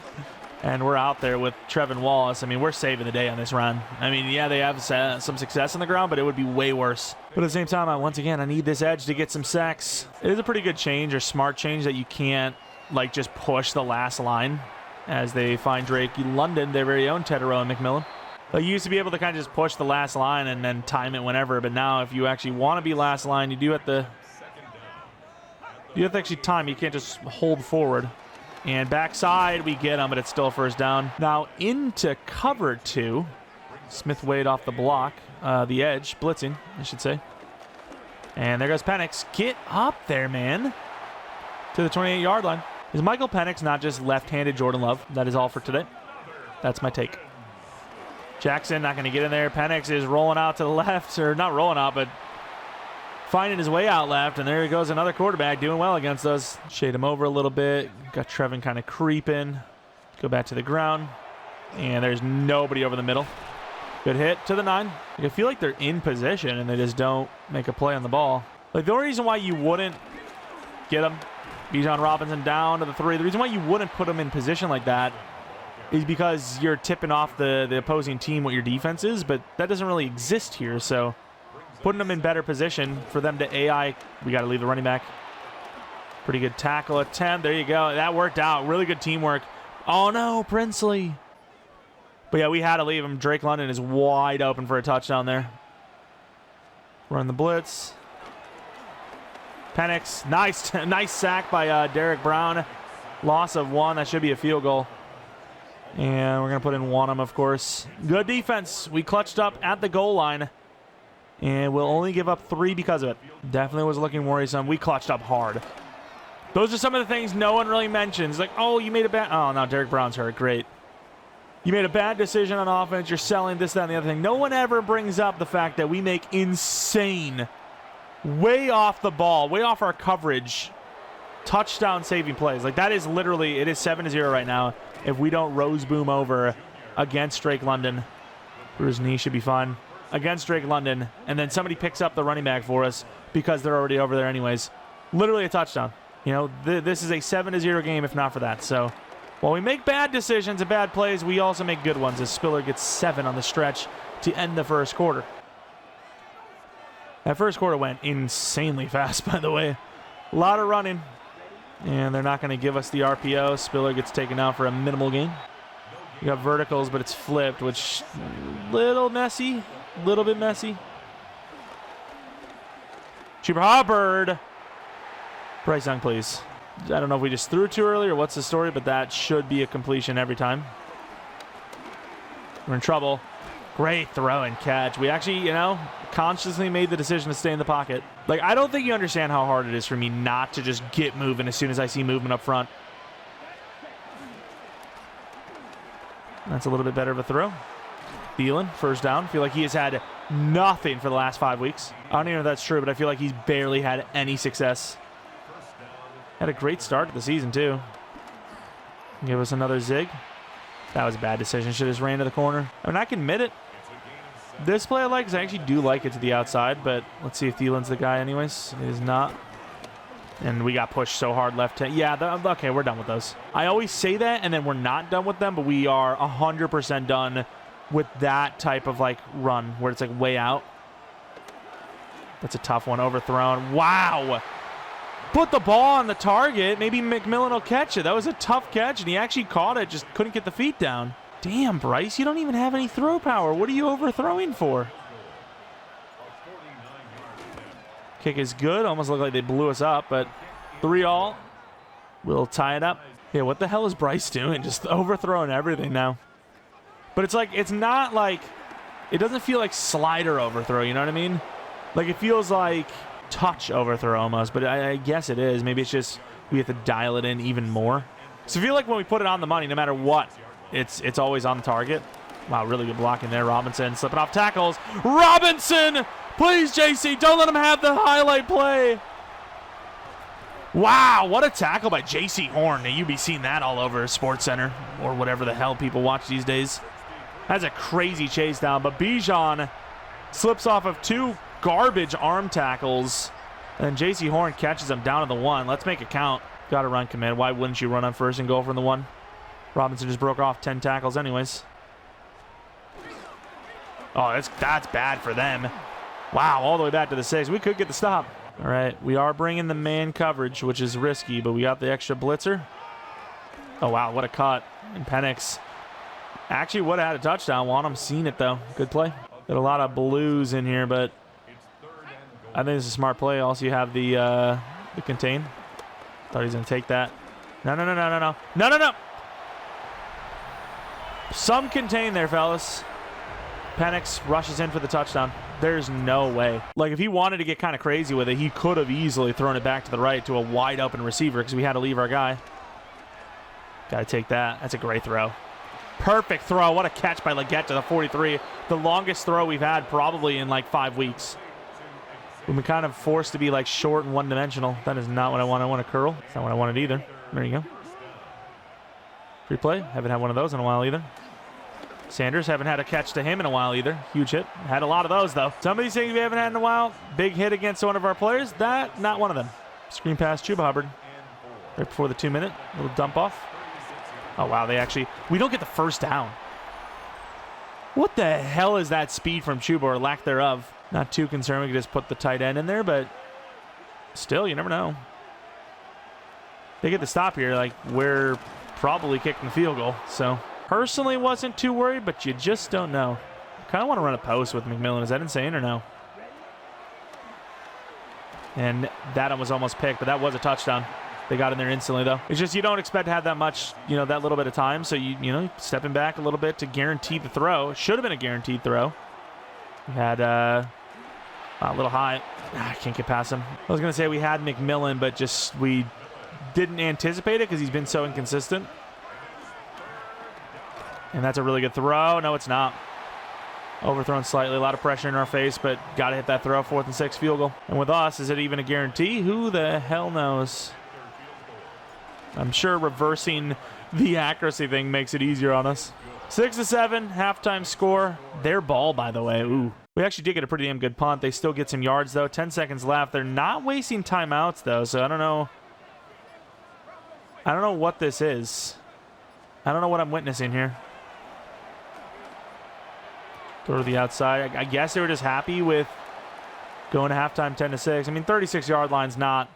And we're out there with Trevin Wallace. I mean, we're saving the day on this run. I mean, yeah, they have some success on the ground, but it would be way worse. But at the same time, once again, I need this edge to get some sacks. It is a pretty good change, or smart change, that you can't, like, just push the last line as they find Drake London, their very own Tetero and McMillan. Like, you used to be able to kind of just push the last line and then time it whenever, but now if you actually want to be last line, you do have to actually time. You can't just hold forward. And backside, we get him, but it's still a 1st down. Now into cover 2. Smith Wade off the block. The edge, blitzing, I should say. And there goes Penix. Get up there, man. To the 28-yard line. Is Michael Penix not just left-handed Jordan Love? That is all for today. That's my take. Jackson not going to get in there. Penix is rolling out to the left. Or not rolling out, but finding his way out left, and there he goes, another quarterback doing well against us. Shade him over a little bit. Got Trevin kind of creeping. Go back to the ground, and there's nobody over the middle. Good hit to the 9. I feel like they're in position, and they just don't make a play on the ball. Like, the only reason why you wouldn't get him, Bijan Robinson down to the 3, the reason why you wouldn't put him in position like that is because you're tipping off the opposing team what your defense is, but that doesn't really exist here, so putting them in better position for them to AI. We got to leave the running back. Pretty good tackle attempt. There you go. That worked out. Really good teamwork. Oh, no, Princely. But, yeah, we had to leave him. Drake London is wide open for a touchdown there. Run the blitz. Penix. Nice sack by Derek Brown. Loss of 1. That should be a field goal. And we're going to put in Wanham, of course. Good defense. We clutched up at the goal line. And we'll only give up 3 because of it. Definitely was looking worrisome. We clutched up hard. Those are some of the things no one really mentions. Like, oh, you made a bad... Oh, no, Derek Brown's hurt. Great. You made a bad decision on offense. You're selling this, that, and the other thing. No one ever brings up the fact that we make insane, way off the ball, way off our coverage touchdown saving plays. Like, that is literally, it is 7-0 right now. If we don't Rose Boom over against Drake London, Drew's knee should be fine. Against Drake London, and then somebody picks up the running back for us because they're already over there anyways. Literally a touchdown. You know, this is a 7-0 game if not for that. So while we make bad decisions and bad plays, we also make good ones as Spiller gets 7 on the stretch to end the first quarter. That first quarter went insanely fast, by the way. A lot of running. And they're not going to give us the RPO. Spiller gets taken out for a minimal gain. You got verticals, but it's flipped, which little messy. Little bit messy. Chuba Hubbard. Bryce Young, please. I don't know if we just threw it too early or what's the story, but that should be a completion every time. We're in trouble. Great throw and catch. We actually, you know, consciously made the decision to stay in the pocket. Like, I don't think you understand how hard it is for me not to just get moving as soon as I see movement up front. That's a little bit better of a throw. Thielen, first down. Feel like he has had nothing for the last 5 weeks. I don't even know if that's true, but I feel like he's barely had any success. Had a great start to the season, too. Give us another zig. That was a bad decision. Should have just ran to the corner. I mean, I can admit it. This play I like because I actually do like it to the outside, but let's see if Thielen's the guy anyways. It is not. And we got pushed so hard left. Yeah, okay, we're done with those. I always say that, and then we're not done with them, but we are 100% done with that type of, like, run where it's, like, way out. That's a tough one. Overthrown. Wow. Put the ball on the target. Maybe McMillan will catch it. That was a tough catch, and he actually caught it. Just couldn't get the feet down. Damn, Bryce, you don't even have any throw power. What are you overthrowing for? Kick is good. Almost looked like they blew us up, but 3-all. We'll tie it up. Yeah, what the hell is Bryce doing? Just overthrowing everything now. But it's like, it's not like, it doesn't feel like slider overthrow, you know what I mean? Like, it feels like touch overthrow almost, but I guess it is. Maybe it's just we have to dial it in even more. So I feel like when we put it on the money, no matter what, it's always on target. Wow, really good blocking there. Robinson slipping off tackles. Robinson! Please, JC, don't let him have the highlight play. Wow, what a tackle by JC Horn. Now, you'd be seeing that all over SportsCenter or whatever the hell people watch these days. That's a crazy chase down, but Bijan slips off of 2 garbage arm tackles, and then JC Horn catches him down to the 1. Let's make it count. Got to run command. Why wouldn't you run on first and goal from the 1? Robinson just broke off 10 tackles anyways. Oh, that's bad for them. Wow, all the way back to the 6. We could get the stop. All right, we are bringing the man coverage, which is risky, but we got the extra blitzer. Oh, wow, what a cut. And Penix actually would have had a touchdown. Want him seen it, though. Good play. Got a lot of blues in here, but I think it's a smart play. Also, you have the contain. Thought he was going to take that. No. No. Some contain there, fellas. Penix rushes in for the touchdown. There's no way. Like, if he wanted to get kind of crazy with it, he could have easily thrown it back to the right to a wide open receiver because we had to leave our guy. Got to take that. That's a great throw. Perfect throw. What a catch by Leggett to the 43. The longest throw we've had probably in like 5 weeks. We've been kind of forced to be like short and one-dimensional. That is not what I want. I want a curl. It's not what I wanted either. There you go. Free play. Haven't had one of those in a while either. Sanders, haven't had a catch to him in a while either. Huge hit. Had a lot of those, though. Some of these things we haven't had in a while. Big hit against one of our players. That, not one of them. Screen pass, Chuba Hubbard. Right before the 2-minute. Little dump off. Oh, wow, we don't get the first down. What the hell is that speed from Chuba or lack thereof? Not too concerned. We can just put the tight end in there, but still, you never know. They get the stop here. Like, we're probably kicking the field goal, so... Personally wasn't too worried, but you just don't know. Kind of want to run a post with McMillan. Is that insane or no? And that one was almost picked, but that was a touchdown. They got in there instantly, though. It's just you don't expect to have that much, you know, that little bit of time. So, you know, stepping back a little bit to guarantee the throw. Should have been a guaranteed throw. We had a little high. I can't get past him. I was going to say we had McMillan, but just we didn't anticipate it because he's been so inconsistent. And that's a really good throw. No, it's not. Overthrown slightly. A lot of pressure in our face, but got to hit that throw. 4th and 6 field goal. And with us, is it even a guarantee? Who the hell knows? I'm sure reversing the accuracy thing makes it easier on us. 6-7, halftime score. Their ball, by the way. Ooh. We actually did get a pretty damn good punt. They still get some yards, though. 10 seconds left. They're not wasting timeouts, though, so I don't know. I don't know what this is. I don't know what I'm witnessing here. Go to the outside. I guess they were just happy with going to halftime 10-6. I mean, 36-yard line's not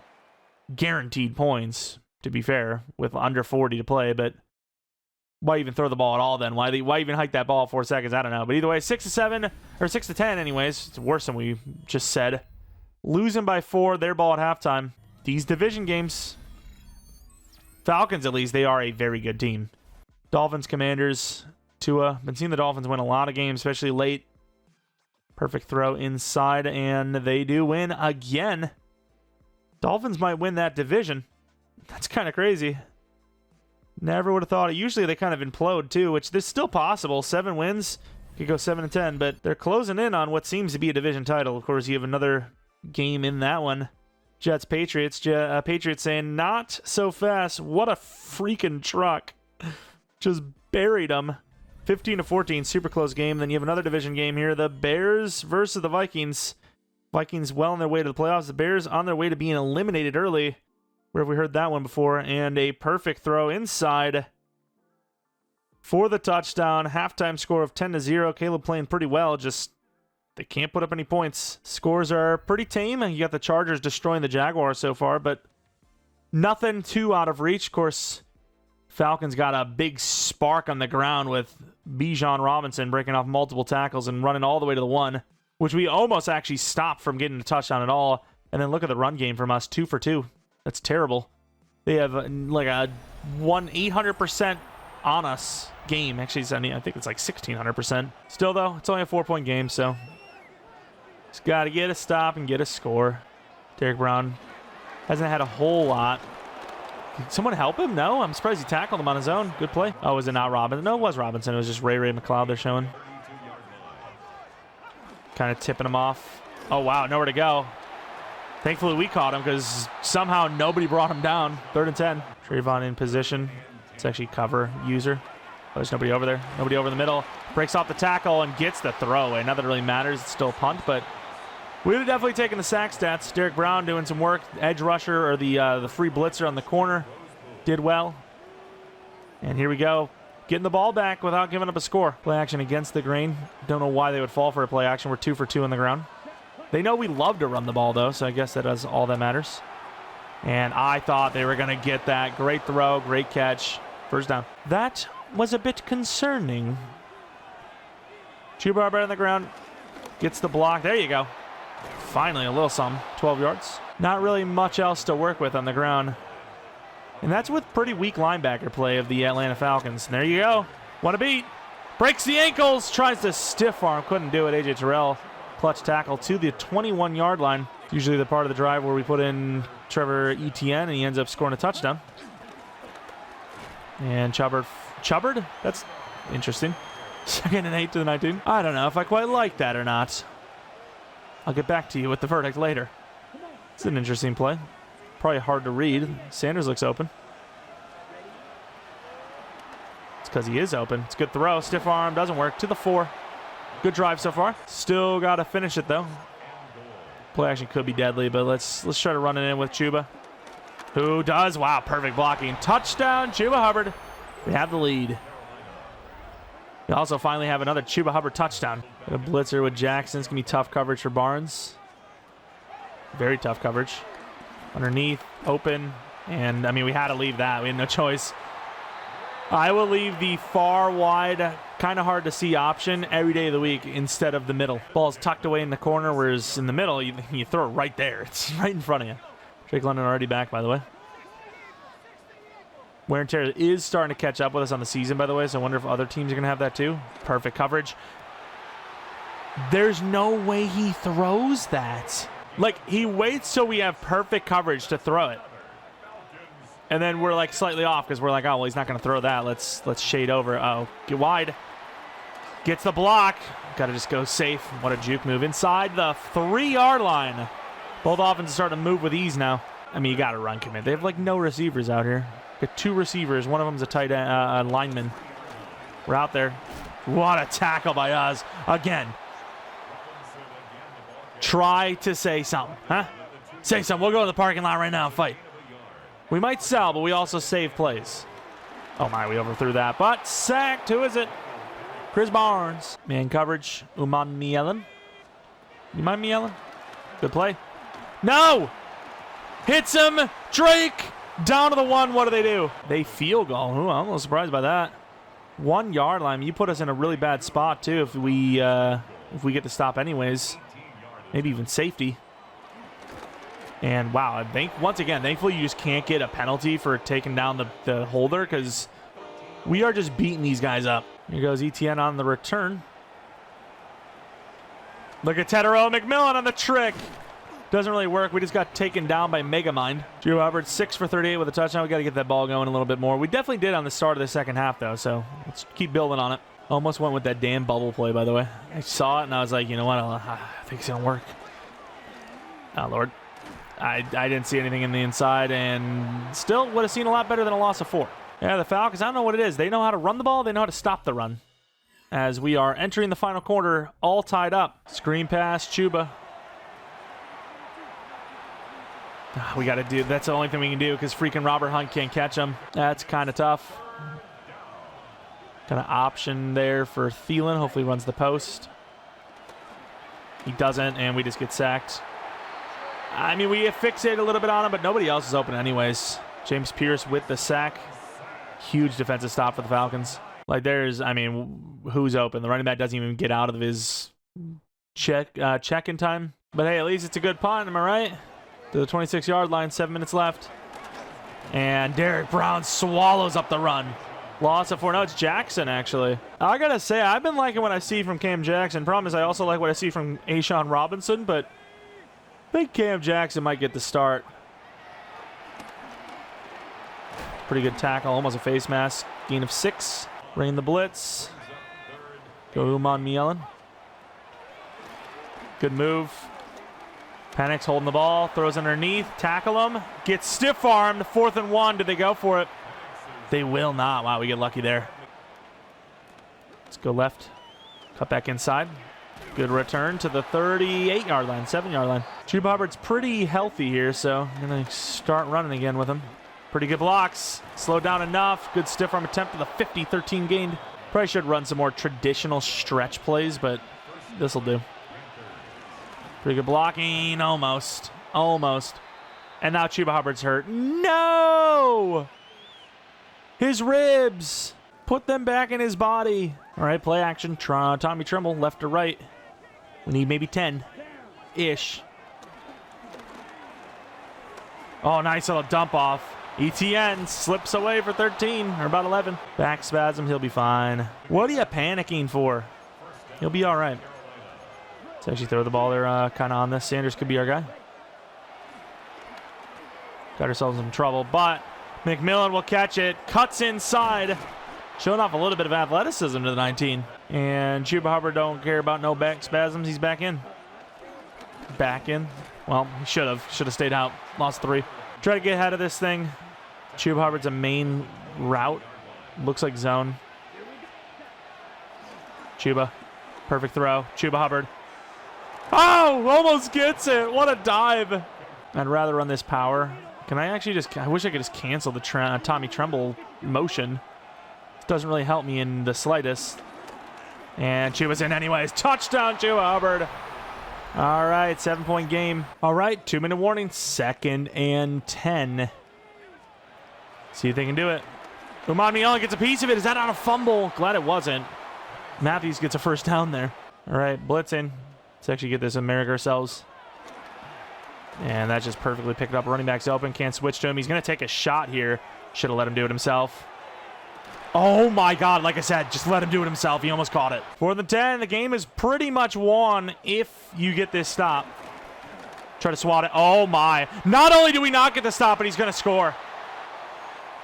guaranteed points, to be fair, with under 40 to play, but why even throw the ball at all then? Why even hike that ball 4 seconds? I don't know. But either way, 6-7, or 6-10 anyways. It's worse than we just said. Losing by 4, their ball at halftime. These division games, Falcons at least, they are a very good team. Dolphins, Commanders, Tua. Been seeing the Dolphins win a lot of games, especially late. Perfect throw inside, and they do win again. Dolphins might win that division. That's kind of crazy. Never would have thought it. Usually they kind of implode too, which is still possible. 7 wins, could go 7-10, but they're closing in on what seems to be a division title. Of course, you have another game in that one. Jets, Patriots. Patriots saying, not so fast. What a freaking truck. Just buried them. 15-14, super close game. Then you have another division game here. The Bears versus the Vikings. Vikings well on their way to the playoffs. The Bears on their way to being eliminated early. Where have we heard that one before? And a perfect throw inside for the touchdown. Halftime score of 10-0. Caleb playing pretty well. Just they can't put up any points. Scores are pretty tame. You got the Chargers destroying the Jaguars so far, but nothing too out of reach. Of course, Falcons got a big spark on the ground with Bijan Robinson breaking off multiple tackles and running all the way to the 1, which we almost actually stopped from getting a touchdown at all. And then look at the run game from us, 2 for 2. That's terrible. They have like a 800% on us game. Actually, I think it's like 1,600%. Still, though, it's only a 4-point game, so just got to get a stop and get a score. Derek Brown hasn't had a whole lot. Did someone help him? No? I'm surprised he tackled him on his own. Good play. Oh, was it not Robinson? No, it was Robinson. It was just Ray McLeod they're showing. Kind of tipping him off. Oh, wow. Nowhere to go. Thankfully, we caught him because somehow nobody brought him down. 3rd and 10. Trayvon in position. It's actually cover user. Oh, there's nobody over there. Nobody over the middle. Breaks off the tackle and gets the throwaway. Not that it really matters. It's still a punt, but we would have definitely taken the sack stats. Derek Brown doing some work. Edge rusher or the free blitzer on the corner. Did well. And here we go. Getting the ball back without giving up a score. Play action against the grain. Don't know why they would fall for a play action. We're 2 for 2 on the ground. They know we love to run the ball, though, so I guess that is all that matters. And I thought they were going to get that. Great throw, great catch. First down. That was a bit concerning. Chuba Hubbard on the ground. Gets the block. There you go. Finally, a little something. 12 yards. Not really much else to work with on the ground. And that's with pretty weak linebacker play of the Atlanta Falcons. And there you go. What a beat. Breaks the ankles. Tries to stiff arm. Couldn't do it. A.J. Terrell. Clutch tackle to the 21-yard line. Usually the part of the drive where we put in Trevor Etienne and he ends up scoring a touchdown. And Chubbard? That's interesting. 2nd and 8 to the 19. I don't know if I quite like that or not. I'll get back to you with the verdict later. It's an interesting play. Probably hard to read. Sanders looks open. It's because he is open. It's a good throw. Stiff arm. Doesn't work. To the 4. Good drive so far. Still got to finish it, though. Play action could be deadly, but let's try to run it in with Chuba. Who does? Wow, perfect blocking. Touchdown, Chuba Hubbard. We have the lead. We also finally have another Chuba Hubbard touchdown. A blitzer with Jackson. It's going to be tough coverage for Barnes. Very tough coverage. Underneath, open. And, I mean, we had to leave that. We had no choice. I will leave the far wide, kind of hard to see option every day of the week instead of the middle. Ball's tucked away in the corner, whereas in the middle, you throw it right there. It's right in front of you. Drake London already back, by the way. Wear and tear is starting to catch up with us on the season, by the way, so I wonder if other teams are going to have that too. Perfect coverage. There's no way he throws that. Like, he waits till we have perfect coverage to throw it. And then we're like slightly off because we're like, oh, well, he's not going to throw that. Let's shade over. Oh, get wide. Gets the block. Got to just go safe. What a juke move. Inside the 3-yard line. Both offenses starting to move with ease now. I mean, you got to run commit. They have like no receivers out here. Got 2 receivers. One of them's a tight end, lineman. We're out there. What a tackle by us. Again. Try to say something, huh? Say something. We'll go to the parking lot right now and fight. We might sell, but we also save plays. Oh my, we overthrew that. But sacked. Who is it? Chris Barnes. Man coverage. Uman Mielen. You mind Mielen? Good play. No! Hits him. Drake. Down to the 1. What do? They field goal. Ooh, I'm a little surprised by that. 1 yard line. You put us in a really bad spot too if we get to stop anyways. Maybe even safety. And wow, I think once again, thankfully you just can't get a penalty for taking down the holder because we are just beating these guys up. Here goes ETN on the return. Look at Jeromepkr on the trick. Doesn't really work. We just got taken down by Megamind. Jeromepkr 6 for 38 with a touchdown. We got to get that ball going a little bit more. We definitely did on the start of the second half though, so let's keep building on it. Almost went with that damn bubble play, by the way. I saw it and I was like, you know what? I think it's gonna work. Oh Lord. I didn't see anything in the inside and still would have seen a lot better than a loss of 4. Yeah, the Falcons, I don't know what it is. They know how to run the ball. They know how to stop the run. As we are entering the final quarter, all tied up. Screen pass, Chuba. We got to do, that's the only thing we can do because freaking Robert Hunt can't catch him. That's kind of tough. Kind of option there for Thielen. Hopefully he runs the post. He doesn't, and we just get sacked. I mean, we fixated a little bit on him, but nobody else is open anyways. James Pierce with the sack. Huge defensive stop for the Falcons. Like there's, I mean, who's open? The running back doesn't even get out of his check in time. But hey, at least it's a good punt, am I right? To the 26-yard line, 7 minutes left. And Derek Brown swallows up the run. Loss of 4. No, it's Jackson, actually. I gotta say, I've been liking what I see from Cam Jackson. Problem is, I also like what I see from Ashawn Robinson, but I think Cam Jackson might get the start. Pretty good tackle, almost a face mask. Gain of 6. Rain the blitz. Go Uman Mielen. Good move. Panics holding the ball, throws underneath, tackle him, gets stiff-armed, 4th and 1. Did they go for it? They will not. Wow, we get lucky there. Let's go left. Cut back inside. Good return to the 38-yard line, 7-yard line. Chuba Hubbard's pretty healthy here, so I'm going to start running again with him. Pretty good blocks. Slowed down enough. Good stiff arm attempt to the 50, 13 gained. Probably should run some more traditional stretch plays, but this will do. Pretty good blocking. Almost. Almost. And now Chuba Hubbard's hurt. No! His ribs. Put them back in his body. All right, play action. Tommy Tremble, left to right. We need maybe 10-ish. Oh, nice little dump off. ETN slips away for 13, or about 11. Back spasm, he'll be fine. What are you panicking for? He'll be all right. Let's actually throw the ball there kind of on this. Sanders could be our guy. Got ourselves in trouble, but McMillan will catch it. Cuts inside. Showing off a little bit of athleticism to the 19. And Chuba Hubbard don't care about no back spasms. He's back in. Back in. Well, he should have. Should have stayed out. Lost 3. Try to get ahead of this thing. Chuba Hubbard's a main route. Looks like zone. Chuba. Perfect throw. Chuba Hubbard. Oh! Almost gets it. What a dive. I'd rather run this power. Can I actually just... I wish I could just cancel the Tommy Tremble motion. Doesn't really help me in the slightest. And Chuba's in anyways. Touchdown, Chuba Hubbard. All right, 7-point game. All right, 2-minute warning. 2nd and 10. See if they can do it. Uman Mielen gets a piece of it. Is that on a fumble? Glad it wasn't. Matthews gets a first down there. All right, blitzing. Let's actually get this in Merrick ourselves. And that's just perfectly picked up. Running back's open. Can't switch to him. He's going to take a shot here. Should have let him do it himself. Oh my God, like I said, just let him do it himself. He almost caught it. 4th and 10, the game is pretty much won if you get this stop. Try to swat it. Oh my. Not only do we not get the stop, but he's going to score.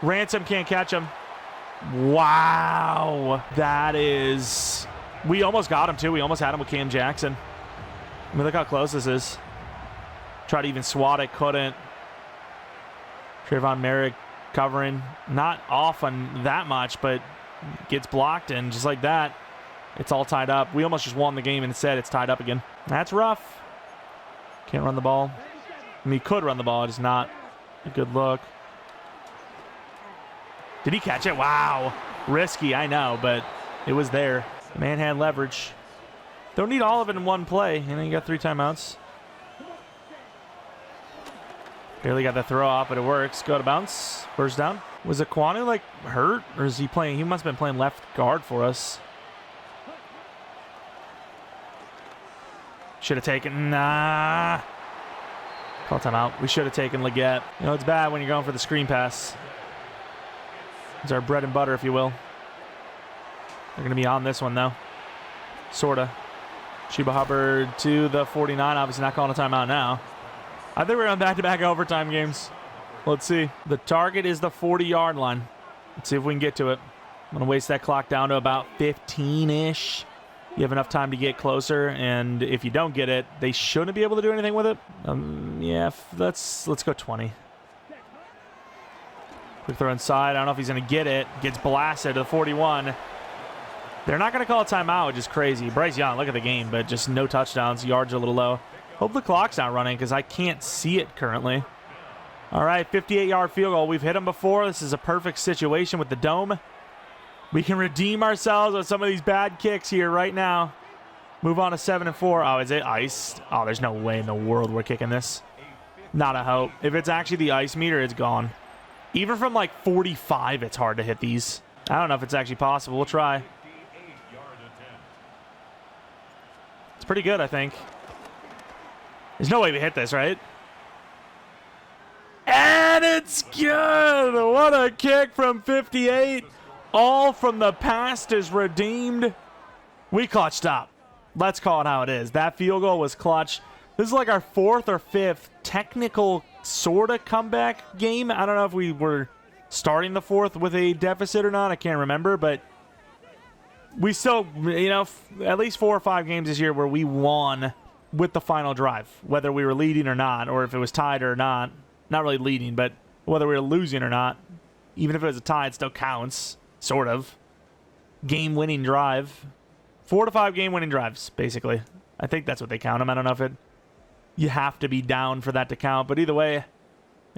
Ransom can't catch him. Wow. That is... We almost got him too. We almost had him with Cam Jackson. I mean, look how close this is. Tried to even swat it, couldn't. Trayvon Merrick covering. Not off on that much, but gets blocked, and just like that, it's all tied up. We almost just won the game, and instead it's tied up again. That's rough. Can't run the ball. I mean, he could run the ball. It's not a good look. Did he catch it? Wow. Risky, I know, but it was there. Man had leverage. Don't need all of it in one play. And then you got 3 timeouts. Barely got the throw off, but it works. Go to bounce. First down. Was Aquanu like hurt, or is he playing? He must have been playing left guard for us. Should have taken. Nah. Call timeout. We should have taken Leggett. You know, it's bad when you're going for the screen pass. It's our bread and butter, if you will. They're going to be on this one, though. Sorta. Chuba Hubbard to the 49. Obviously not calling a timeout now. I think we're on back-to-back overtime games. Let's see. The target is the 40-yard line. Let's see if we can get to it. I'm going to waste that clock down to about 15-ish. You have enough time to get closer, and if you don't get it, they shouldn't be able to do anything with it. Yeah, let's go 20. Quick throw inside. I don't know if he's going to get it. Gets blasted to the 41. They're not going to call a timeout, which is crazy. Bryce Young, look at the game, but just no touchdowns. Yards are a little low. Hope the clock's not running because I can't see it currently. All right, 58-yard field goal. We've hit them before. This is a perfect situation with the dome. We can redeem ourselves with some of these bad kicks here right now. Move on to 7-4. Oh, is it iced? Oh, there's no way in the world we're kicking this. Not a hope. If it's actually the ice meter, it's gone. Even from like 45, it's hard to hit these. I don't know if it's actually possible. We'll try. It's pretty good, I think. There's no way we hit this, right? And it's good! What a kick from 58. All from the past is redeemed. We clutched up. Let's call it how it is. That field goal was clutch. This is like our 4th or 5th technical sort of comeback game. I don't know if we were starting the 4th with a deficit or not. I can't remember, but we still, you know, at least 4 or 5 games this year where we won with the final drive, whether we were leading or not, or if it was tied or not. Not really leading, but whether we were losing or not. Even if it was a tie, it still counts, sort of. Game-winning drive. 4 to 5 game-winning drives, basically. I think that's what they count them. I don't know if it... You have to be down for that to count, but either way,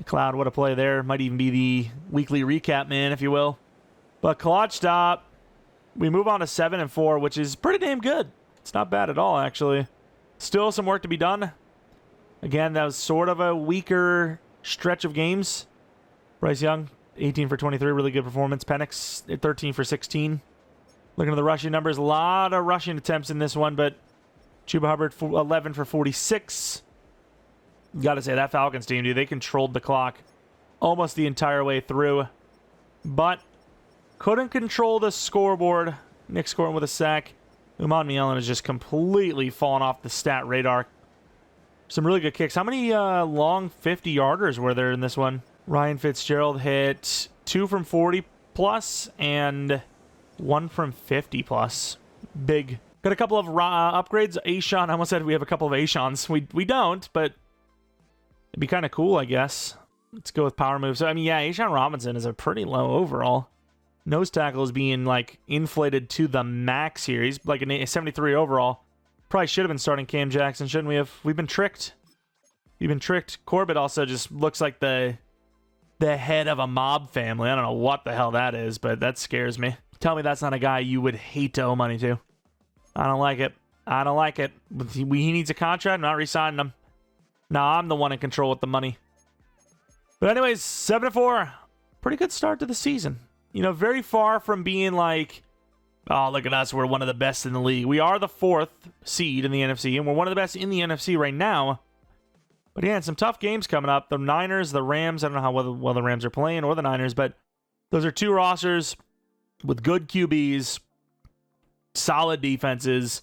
McLeod, what a play there. Might even be the weekly recap man, if you will. But clutched up. We move on to 7-4, which is pretty damn good. It's not bad at all, actually. Still some work to be done. Again, that was sort of a weaker stretch of games. Bryce Young, 18 for 23, really good performance. Penix, 13 for 16. Looking at the rushing numbers, a lot of rushing attempts in this one, but Chuba Hubbard, 11 for 46. Got to say, that Falcons team, dude, they controlled the clock almost the entire way through, but couldn't control the scoreboard. Nick scoring with a sack. Umad Mielen has just completely fallen off the stat radar. Some really good kicks. How many long 50-yarders were there in this one? Ryan Fitzgerald hit 2 from 40 plus and 1 from 50 plus. Big. Got a couple of upgrades. Ashawn, I almost said we have a couple of Ashons. We don't, but it'd be kind of cool, I guess. Let's go with power moves. So, I mean, yeah, Ashawn Robinson is a pretty low overall. Nose tackle is being, like, inflated to the max here. He's like a 73 overall. Probably should have been starting Cam Jackson, shouldn't we have? We've been tricked. We've been tricked. Corbett also just looks like the head of a mob family. I don't know what the hell that is, but that scares me. Tell me that's not a guy you would hate to owe money to. I don't like it. I don't like it. He needs a contract. I'm not re-signing him. Nah, I'm the one in control with the money. But anyways, 7-4. Pretty good start to the season. You know, very far from being like, oh, look at us, we're one of the best in the league. We are the 4th seed in the NFC, and we're one of the best in the NFC right now. But yeah, some tough games coming up. The Niners, the Rams, I don't know how well the Rams are playing, or the Niners, but those are 2 rosters with good QBs, solid defenses.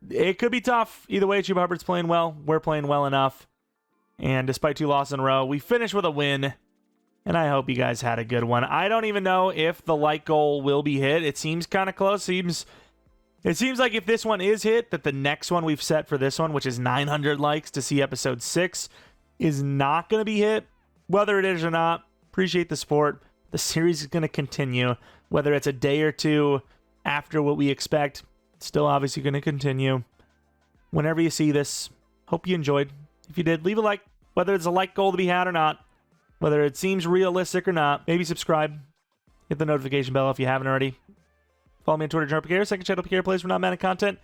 It could be tough. Either way, Chuba Hubbard's playing well. We're playing well enough. And despite 2 losses in a row, we finish with a win. And I hope you guys had a good one. I don't even know if the like goal will be hit. It seems kind of close. It seems like if this one is hit, that the next one we've set for this one, which is 900 likes to see episode 6, is not going to be hit. Whether it is or not, Appreciate the support. The series is going to continue, whether it's a day or two after what we expect. Still obviously going to continue. Whenever you see this, hope you enjoyed. If you did, leave a like, whether it's a like goal to be had or not, whether it seems realistic or not. Maybe subscribe. Hit the notification bell if you haven't already. Follow me on Twitter, Jeromepkr. Second channel, PK Plays for non-Madden content.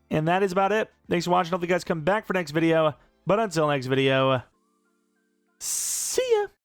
And that is about it. Thanks for watching. Hope you guys come back for next video. But until next video, see ya.